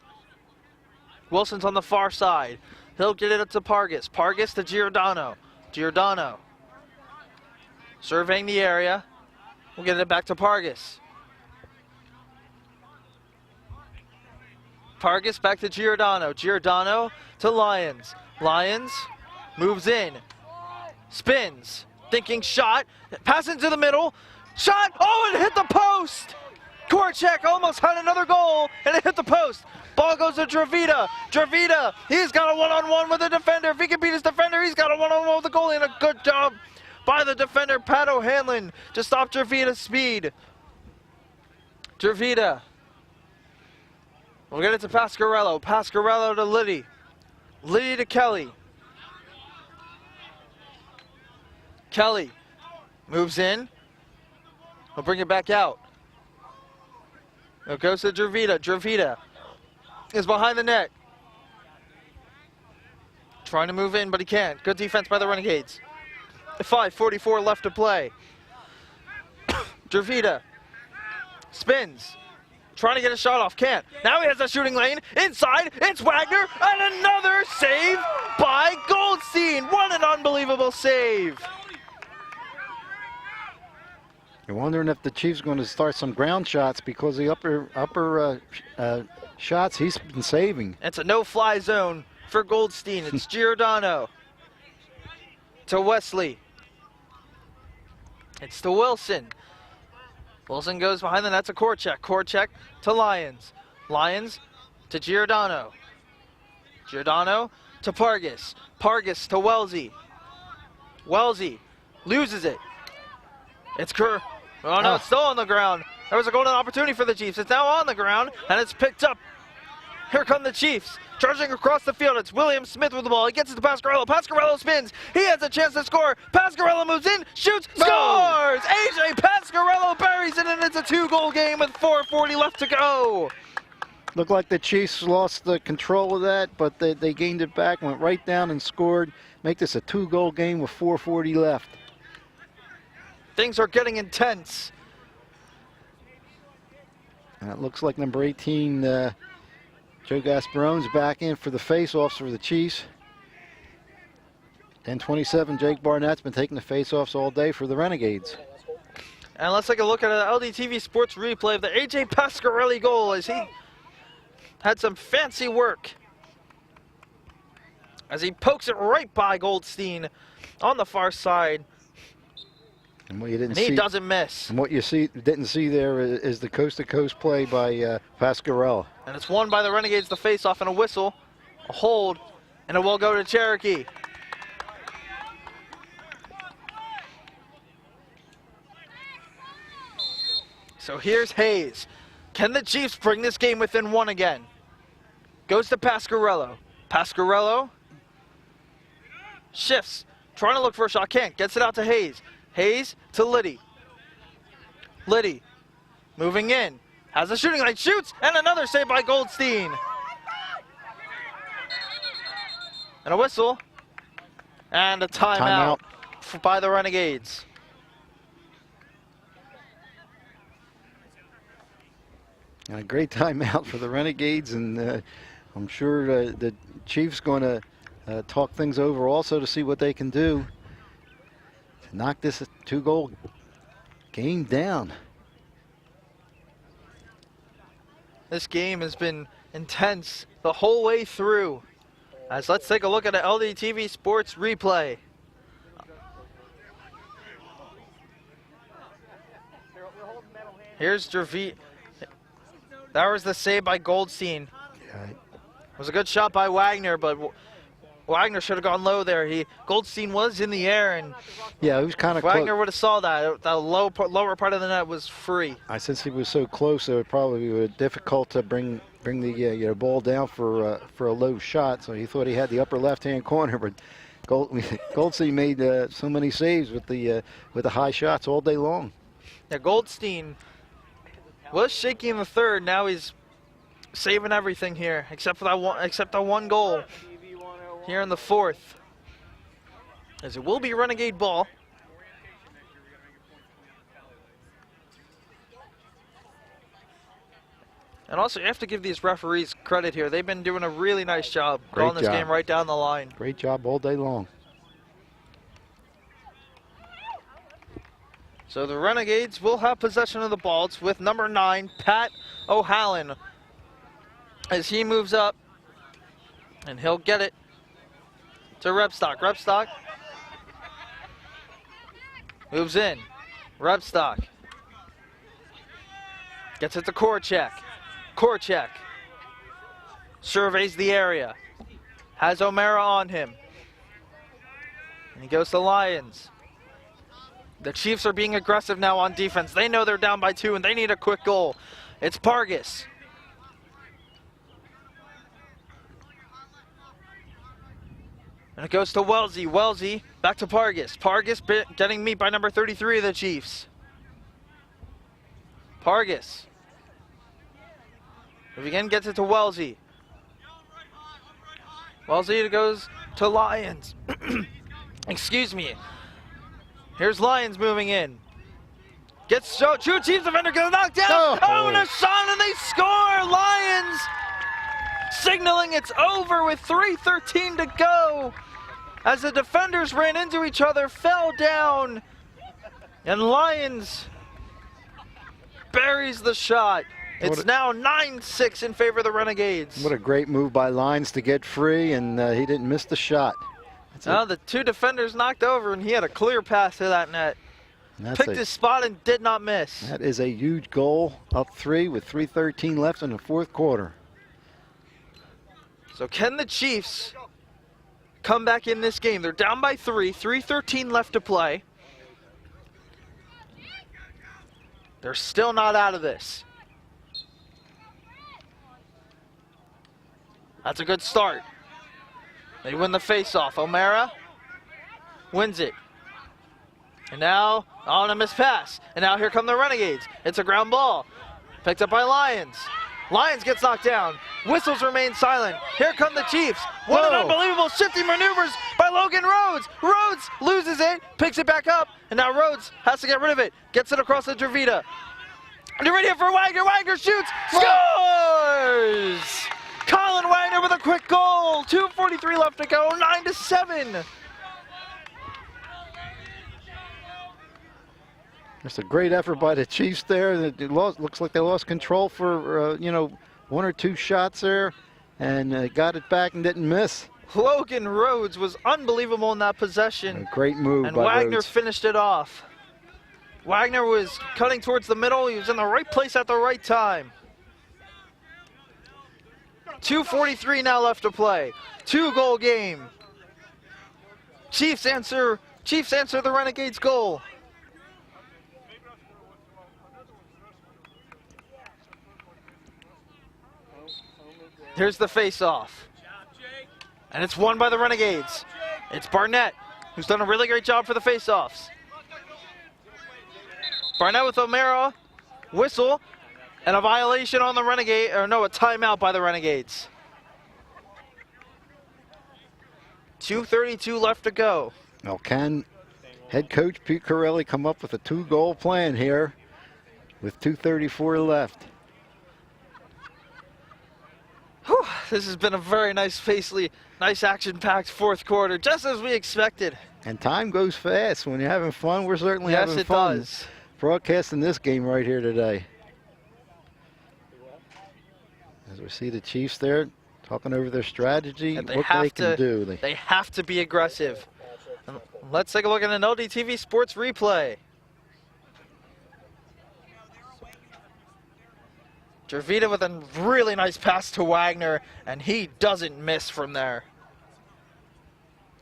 Wilson's on the far side. He'll get it up to Pargas. Pargas to Giordano. Giordano surveying the area. We'll get it back to Pargas. Pargas back to Giordano. Giordano to Lyons. Lyons moves in. Spins. Thinking shot. Pass into the middle. Shot. Oh, it hit the post. Korchak almost had another goal, and it hit the post. Ball goes to Dravita. Dravita, he's got a one-on-one with the defender. If he can beat his defender, he's got a one-on-one with the goalie, and a good job by the defender, Pat O'Hanlon, to stop Dravita's speed. Dravita. We'll get it to Pasquarello. Pasquarello to Liddy. Liddy to Kelly. Kelly moves in. He'll bring it back out. It goes to Dravita. Dravita is behind the net. Trying to move in, but he can't. Good defense by the Renegades. 5:44 left to play. Dravita spins. Trying to get a shot off. Can't. Now he has a shooting lane. Inside. It's Wagner. And another save by Goldstein. What an unbelievable save. You're wondering if the Chiefs are going to start some ground shots because the upper shots he's been saving. It's a no-fly zone for Goldstein. It's Giordano to Wesley. It's to Wilson. Wilson goes behind the net to Korchak. Korchak to Lyons. Lyons to Giordano. Giordano to Pargas. Pargas to Wellesley. Wellesley loses it. It's Kerr. Oh no, it's still on the ground. There was a golden opportunity for the Chiefs. It's now on the ground, and it's picked up. Here come the Chiefs. Charging across the field. It's William Smith with the ball. He gets it to Pasquarello. Pasquarello spins. He has a chance to score. Pasquarello moves in, shoots, scores! AJ Pasquarello buries it, and it's a 2-goal game with 4:40 left to go. Looked like the Chiefs lost the control of that, but they gained it back, went right down and scored. Make this a 2-goal game with 4:40 left. Things are getting intense. And it looks like number 18, Joe Gasparone's back in for the face-offs for the Chiefs. And 27, Jake Barnett's been taking the face-offs all day for the Renegades. And let's take a look at an LDTV Sports replay of the AJ Pasquarello goal as he had some fancy work. As he pokes it right by Goldstein on the far side. And what you didn't And he see, doesn't miss. and what you didn't see there is the coast-to-coast play by Pasquarello. And it's won by the Renegades, the face-off, and a whistle, a hold, and it will go to Cherokee. So here's Hayes. Can the Chiefs bring this game within 1 again? Goes to Pasquarello. Pasquarello shifts, trying to look for a shot, can't, gets it out to Hayes. Hayes to Liddy. Liddy moving in, has a shooting lane, shoots, and another save by Goldstein. And a whistle, and a timeout. By the Renegades. And a great timeout for the Renegades, and I'm sure the Chiefs going to talk things over also to see what they can do to knock this 2-goal game down. This game has been intense the whole way through. As let's take a look at an LDTV Sports replay. Here's Dravita. That was the save by Goldstein. Yeah. It was a good shot by Wagner, but Wagner should have gone low there. Goldstein was in the air, and Yeah, it was kind of Wagner close. would have saw that. The lower part of the net was free. Since he was so close, it would probably be difficult to bring the ball down for a low shot. So he thought he had the upper left-hand corner, but Goldstein made so many saves with the high shots all day long. Yeah, Goldstein was shaky in the third. Now he's saving everything here, except for that one goal here in the fourth. As it will be Renegade ball. And also, you have to give these referees credit here. They've been doing a really nice job calling this game right down the line. Great job all day long. So the Renegades will have possession of the ball. It's with number 9, Pat O'Hallen, as he moves up, and he'll get it to Rebstock. Rebstock moves in. Rebstock gets it to Korchek. Korchek surveys the area, has O'Mara on him, and he goes to Lyons. The Chiefs are being aggressive now on defense. They know they're down by 2 and they need a quick goal. It's Pargas. And it goes to Wellesley. Wellesley back to Pargas. Pargas getting beat by number 33 of the Chiefs. Pargas. Again gets it to Wellesley. Wellesley goes to Lyons. Excuse me. Here's Lyons moving in. Gets two Chiefs defender gonna knock down. Oh, and a shot and they score. Lyons signaling it's over with 3:13 to go. As the defenders ran into each other, fell down, and Lyons buries the shot. It's now 9-6 in favor of the Renegades. What a great move by Lyons to get free, and he didn't miss the shot. Now the 2 defenders knocked over, and he had a clear pass to that net. Picked his spot and did not miss. That is a huge goal, up 3 with 3:13 left in the 4th quarter. So can the Chiefs come back in this game? They're down by 3, 3:13 left to play. They're still not out of this. That's a good start. They win the face-off. O'Mara wins it. And now on a missed pass. And now here come the Renegades. It's a ground ball. Picked up by Lyons. Lyons gets knocked down. Whistles remain silent. Here come the Chiefs. What an unbelievable shifting maneuvers by Logan Rhodes. Rhodes loses it, picks it back up, and now Rhodes has to get rid of it. Gets it across to Dravita. Dravita for Wagner. Wagner shoots. Scores! Colin Wagner with a quick goal. 2:43 left to go. 9-7. That's a great effort by the Chiefs there. Looks like they lost control for 1 or 2 shots there, and got it back and didn't miss. Logan Rhodes was unbelievable in that possession. A great move and by Wagner Rhodes. finished it off. Wagner was cutting towards the middle. He was in the right place at the right time. 2:43 now left to play. 2-goal game. Chiefs answer the Renegades' goal. Here's the face-off. And it's won by the Renegades. It's Barnett, who's done a really great job for the face-offs. Barnett with O'Mara, whistle, and a violation on the Renegade, or no, a timeout by the Renegades. 2:32 left to go. Now, can head coach Pete Corelli come up with a 2-goal plan here with 2:34 left? Whew, this has been a very nice action-packed 4th quarter, just as we expected. And time goes fast when you're having fun. We're certainly having fun. Yes, it does. Broadcasting this game right here today. As we see the Chiefs there talking over their strategy, what they can do. They have to be aggressive. And let's take a look at an LDTV Sports replay. Dravita with a really nice pass to Wagner, and he doesn't miss from there.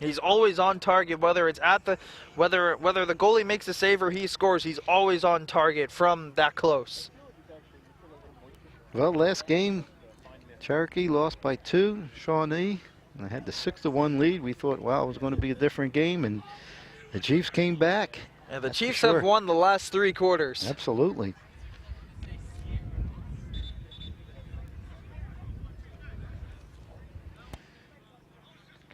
He's always on target, whether it's at the whether the goalie makes a save or he scores. He's always on target from that close. Well, last game, Cherokee lost by 2, Shawnee, and they had the 6-1 lead. We thought, wow, it was going to be a different game, and the Chiefs came back. And the Chiefs have won the last 3 quarters. Absolutely.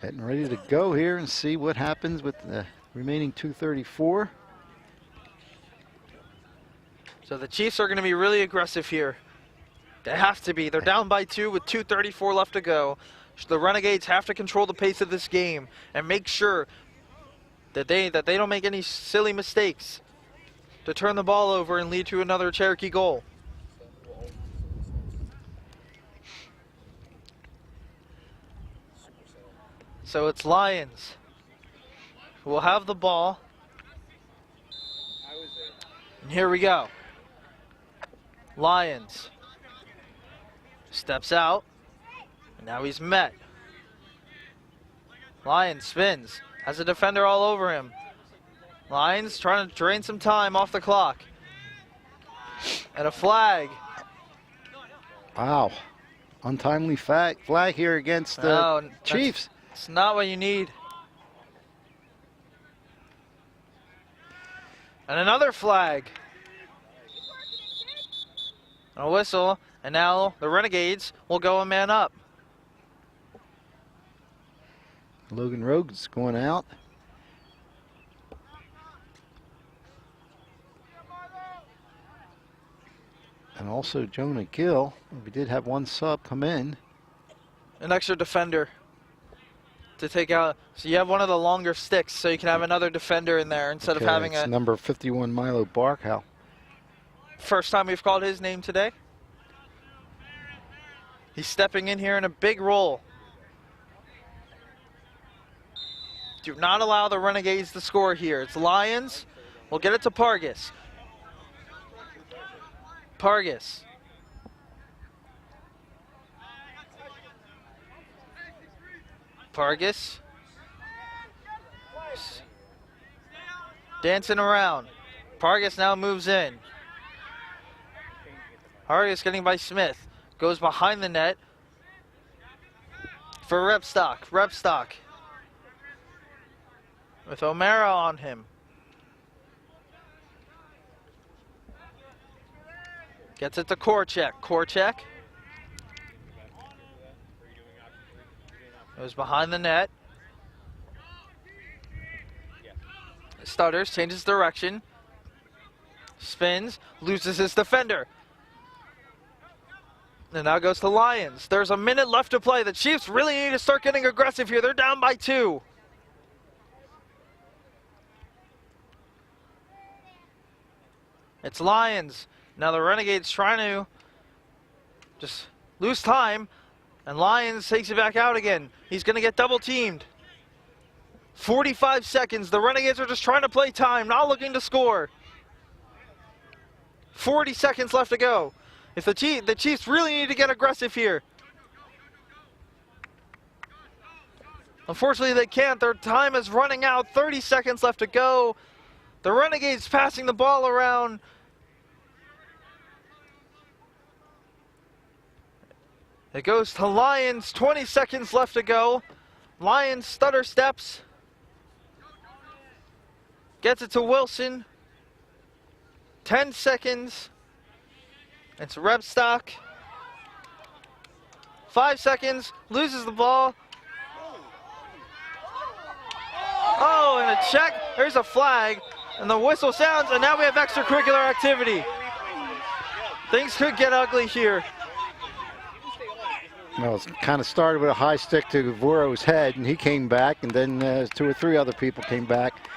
Getting ready to go here and see what happens with the remaining 2:34. So the Chiefs are going to be really aggressive here. They have to be. They're down by 2 with 2:34 left to go. The Renegades have to control the pace of this game and make sure that they don't make any silly mistakes to turn the ball over and lead to another Cherokee goal. So it's Lions who will have the ball. And here we go. Lions steps out, and now he's met. Lions spins, has a defender all over him. Lions trying to drain some time off the clock. And a flag. Wow. Untimely flag here against the Chiefs. It's not what you need. And another flag. A whistle, and now the Renegades will go a man up. Logan Rhodes going out. And also Jonah Gill. We did have one sub come in. An extra defender to take out. So you have one of the longer sticks, so you can have another defender in there instead of having it's number 51 Milo Barkow. First time we've called his name today. He's stepping in here in a big role. Do not allow the Renegades to score here. It's Lions. We'll get it to Pargas. Pargas. Pargas. Dancing around. Pargas now moves in. Pargas getting by Smith. Goes behind the net. For Repstock. Repstock. With O'Mara on him. Gets it to Korchek. Korchek. Goes behind the net. Stutters, changes direction. Spins, loses his defender. And now goes to Lions. There's a minute left to play. The Chiefs really need to start getting aggressive here. They're down by 2. It's Lions. Now the Renegades trying to just lose time. And Lions takes it back out again. He's going to get double teamed. 45 seconds. The Renegades are just trying to play time, not looking to score. 40 seconds left to go. If the Chiefs really need to get aggressive here. Unfortunately, they can't. Their time is running out. 30 seconds left to go. The Renegades passing the ball around. It goes to Lions. 20 seconds left to go. Lions stutter steps. Gets it to Wilson. 10 seconds. It's Repstock. 5 seconds. Loses the ball. Oh, and a check. There's a flag. And the whistle sounds. And now we have extracurricular activity. Things could get ugly here. Well, it kind of started with a high stick to Voro's head, and he came back, and then 2 or 3 other people came back.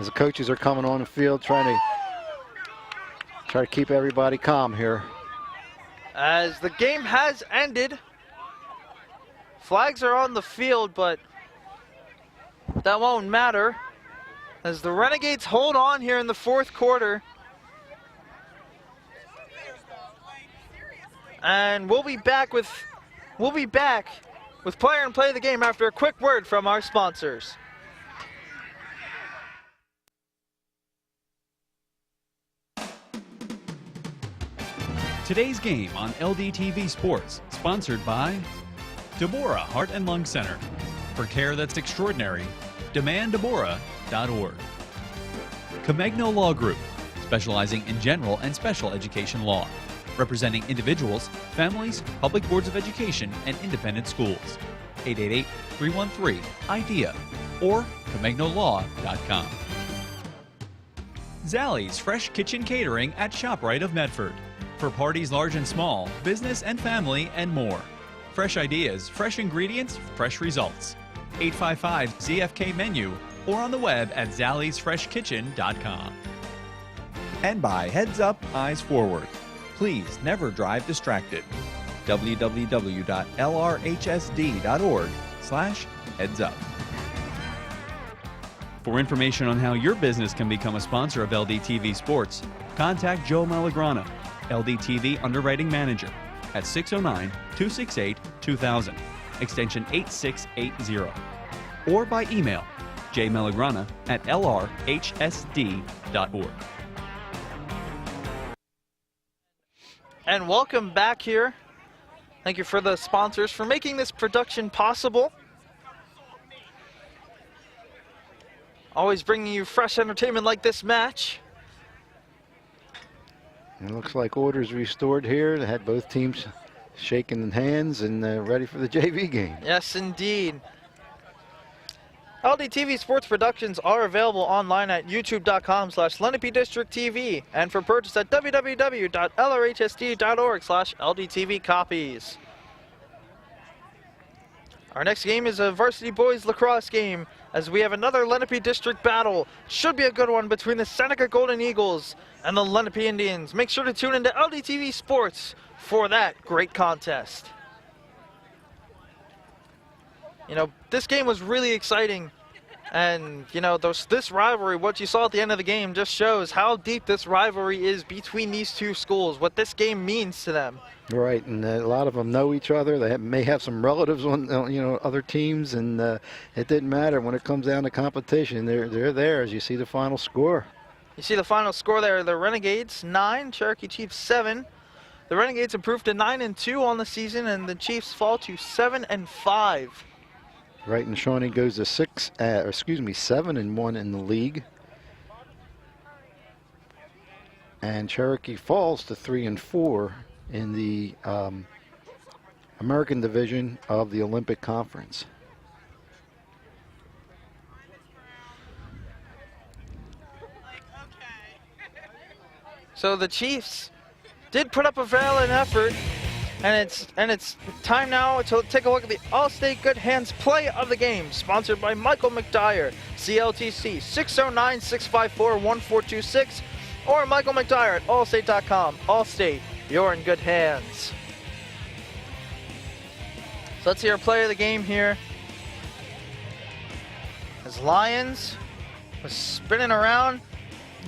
As the coaches are coming on the field, trying to keep everybody calm here. As the game has ended, flags are on the field, but that won't matter. As the Renegades hold on here in the 4th quarter. And we'll be back with Player and Play of the Game after a quick word from our sponsors. Today's game on LDTV Sports, sponsored by Deborah Heart and Lung Center. For care that's extraordinary, demanddeborah.org. Comegno Law Group, specializing in general and special education law, representing individuals, families, public boards of education, and independent schools. 888-313-IDEA or ComegnoLaw.com. Zallie's Fresh Kitchen Catering at ShopRite of Medford. For parties large and small, business and family, and more. Fresh ideas, fresh ingredients, fresh results. 855 ZFK Menu or on the web at zallysfreshkitchen.com. And by Heads Up, Eyes Forward. Please never drive distracted. www.lrhsd.org/headsup. For information on how your business can become a sponsor of LDTV Sports, contact Joe Malagrana, LDTV Underwriting Manager, at 609-268-2000, extension 8680, or by email jmelagrana@lrhsd.org. And welcome back here. Thank you for the sponsors for making this production possible. Always bringing you fresh entertainment like this match. It looks like order's restored here. They had both teams shaking hands and ready for the JV game. Yes, indeed. LDTV Sports Productions are available online at youtube.com/LenapeDistrictTV and for purchase at www.lrhsd.org/LDTV copies. Our next game is a varsity boys lacrosse game as we have another Lenape District battle. Should be a good one between the Seneca Golden Eagles and the Lenape Indians. Make sure to tune into LDTV Sports for that great contest. You know, this game was really exciting. And, you know, this rivalry, what you saw at the end of the game, just shows how deep this rivalry is between these two schools, what this game means to them. Right, and a lot of them know each other. They may have some relatives on, other teams, and it didn't matter when it comes down to competition. They're there as you see the final score. You see the final score there. The Renegades 9, Cherokee Chiefs 7. The Renegades improved to 9-2 on the season, and the Chiefs fall to 7-5. Right, and Shawnee goes to 7-1 in the league. And Cherokee falls to 3-4 in the American division of the Olympic Conference. So the Chiefs did put up a valiant effort. And it's time now to take a look at the Allstate Good Hands play of the game, sponsored by Michael McDyer, CLTC 609-654-1426, or Michael McDyer at allstate.com. Allstate, you're in good hands. So let's see our play of the game here. As Lyons was spinning around,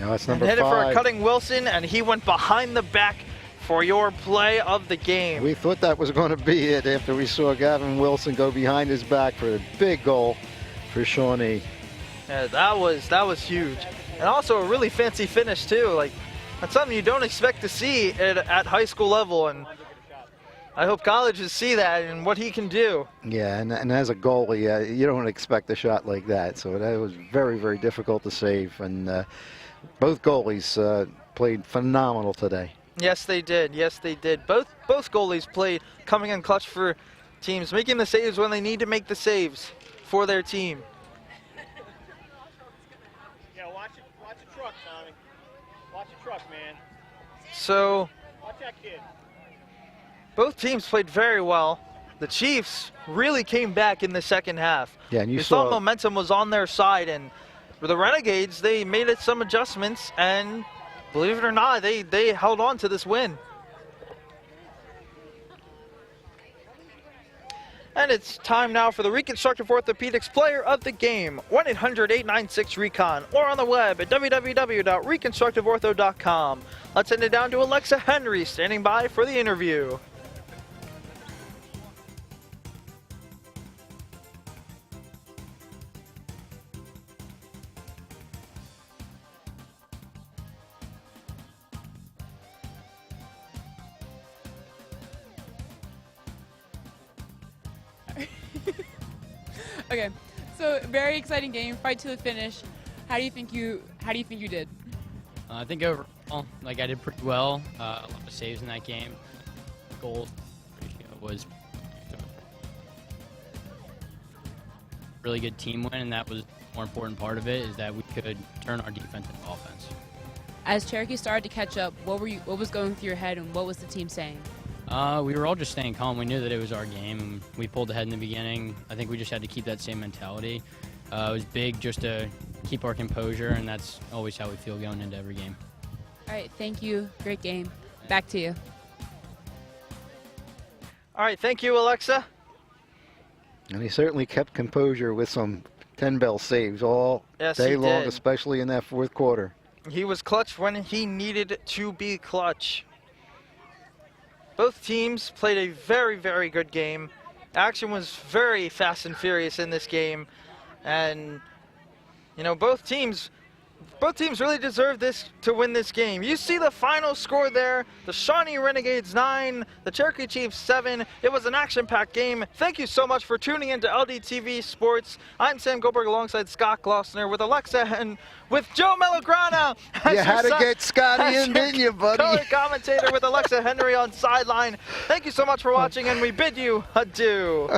No, that's number and headed 5. for a cutting Wilson, and he went behind the back for your play of the game. We thought that was going to be it after we saw Gavin Wilson go behind his back for a big goal for Shawnee. Yeah, that was huge. And also a really fancy finish too. Like, that's something you don't expect to see at high school level, and I hope colleges see that and what he can do. Yeah, and as a goalie, you don't expect a shot like that. So that was very, very difficult to save. And both goalies played phenomenal today. Yes, they did. Yes, they did. Both goalies played coming in clutch for teams, making the saves when they need to make the saves for their team. Yeah, watch the truck, Tommy. Watch the truck, man. So, Watch that kid. both teams played very well. The Chiefs really came back in the second half. Yeah, and you saw saw momentum was on their side, and for the Renegades, they made it some adjustments, and believe it or not, they held on to this win. And it's time now for the Reconstructive Orthopedics Player of the Game. 1-800-896-RECON or on the web at www.reconstructiveortho.com. Let's send it down to Alexa Henry standing by for the interview. Okay, so very exciting game, fight to the finish. How do you think you did? I think overall, I did pretty well. A lot of saves in that game. Goal was really good team win, and that was the more important part of it, is that we could turn our defense into offense. As Cherokee started to catch up, what was going through your head, and what was the team saying? We were all just staying calm. We knew that it was our game. We pulled ahead in the beginning. I think we just had to keep that same mentality. It was big just to keep our composure, and that's always how we feel going into every game. All right, thank you. Great game. Back to you. All right, thank you, Alexa. And he certainly kept composure with some 10-bell saves all Yes, day he long, did. especially in that fourth quarter. He was clutch when he needed to be clutch. Both teams played a very, very good game. Action was very fast and furious in this game. And, you know, both teams really deserve this to win this game. You see the final score there, the Shawnee Renegades 9, the Cherokee Chiefs 7. It was an action-packed game. Thank you so much for tuning in to LDTV Sports. I'm Sam Goldberg alongside Scott Glossner with Alexa and with Joe Melograno. You had to get Scotty in, didn't you, buddy? Color commentator with Alexa Henry on sideline. Thank you so much for watching, and we bid you adieu.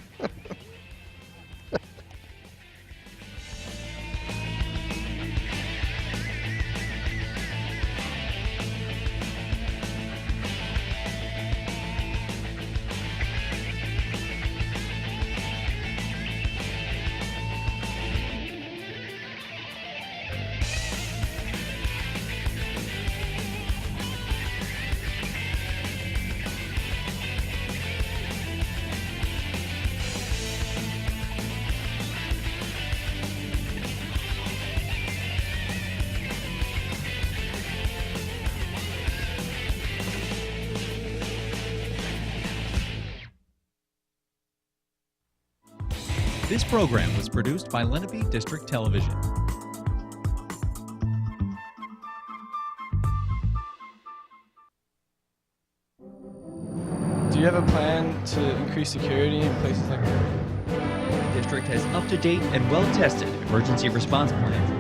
This program was produced by Lenape District Television. Do you have a plan to increase security in places like that? The district has up-to-date and well-tested emergency response plans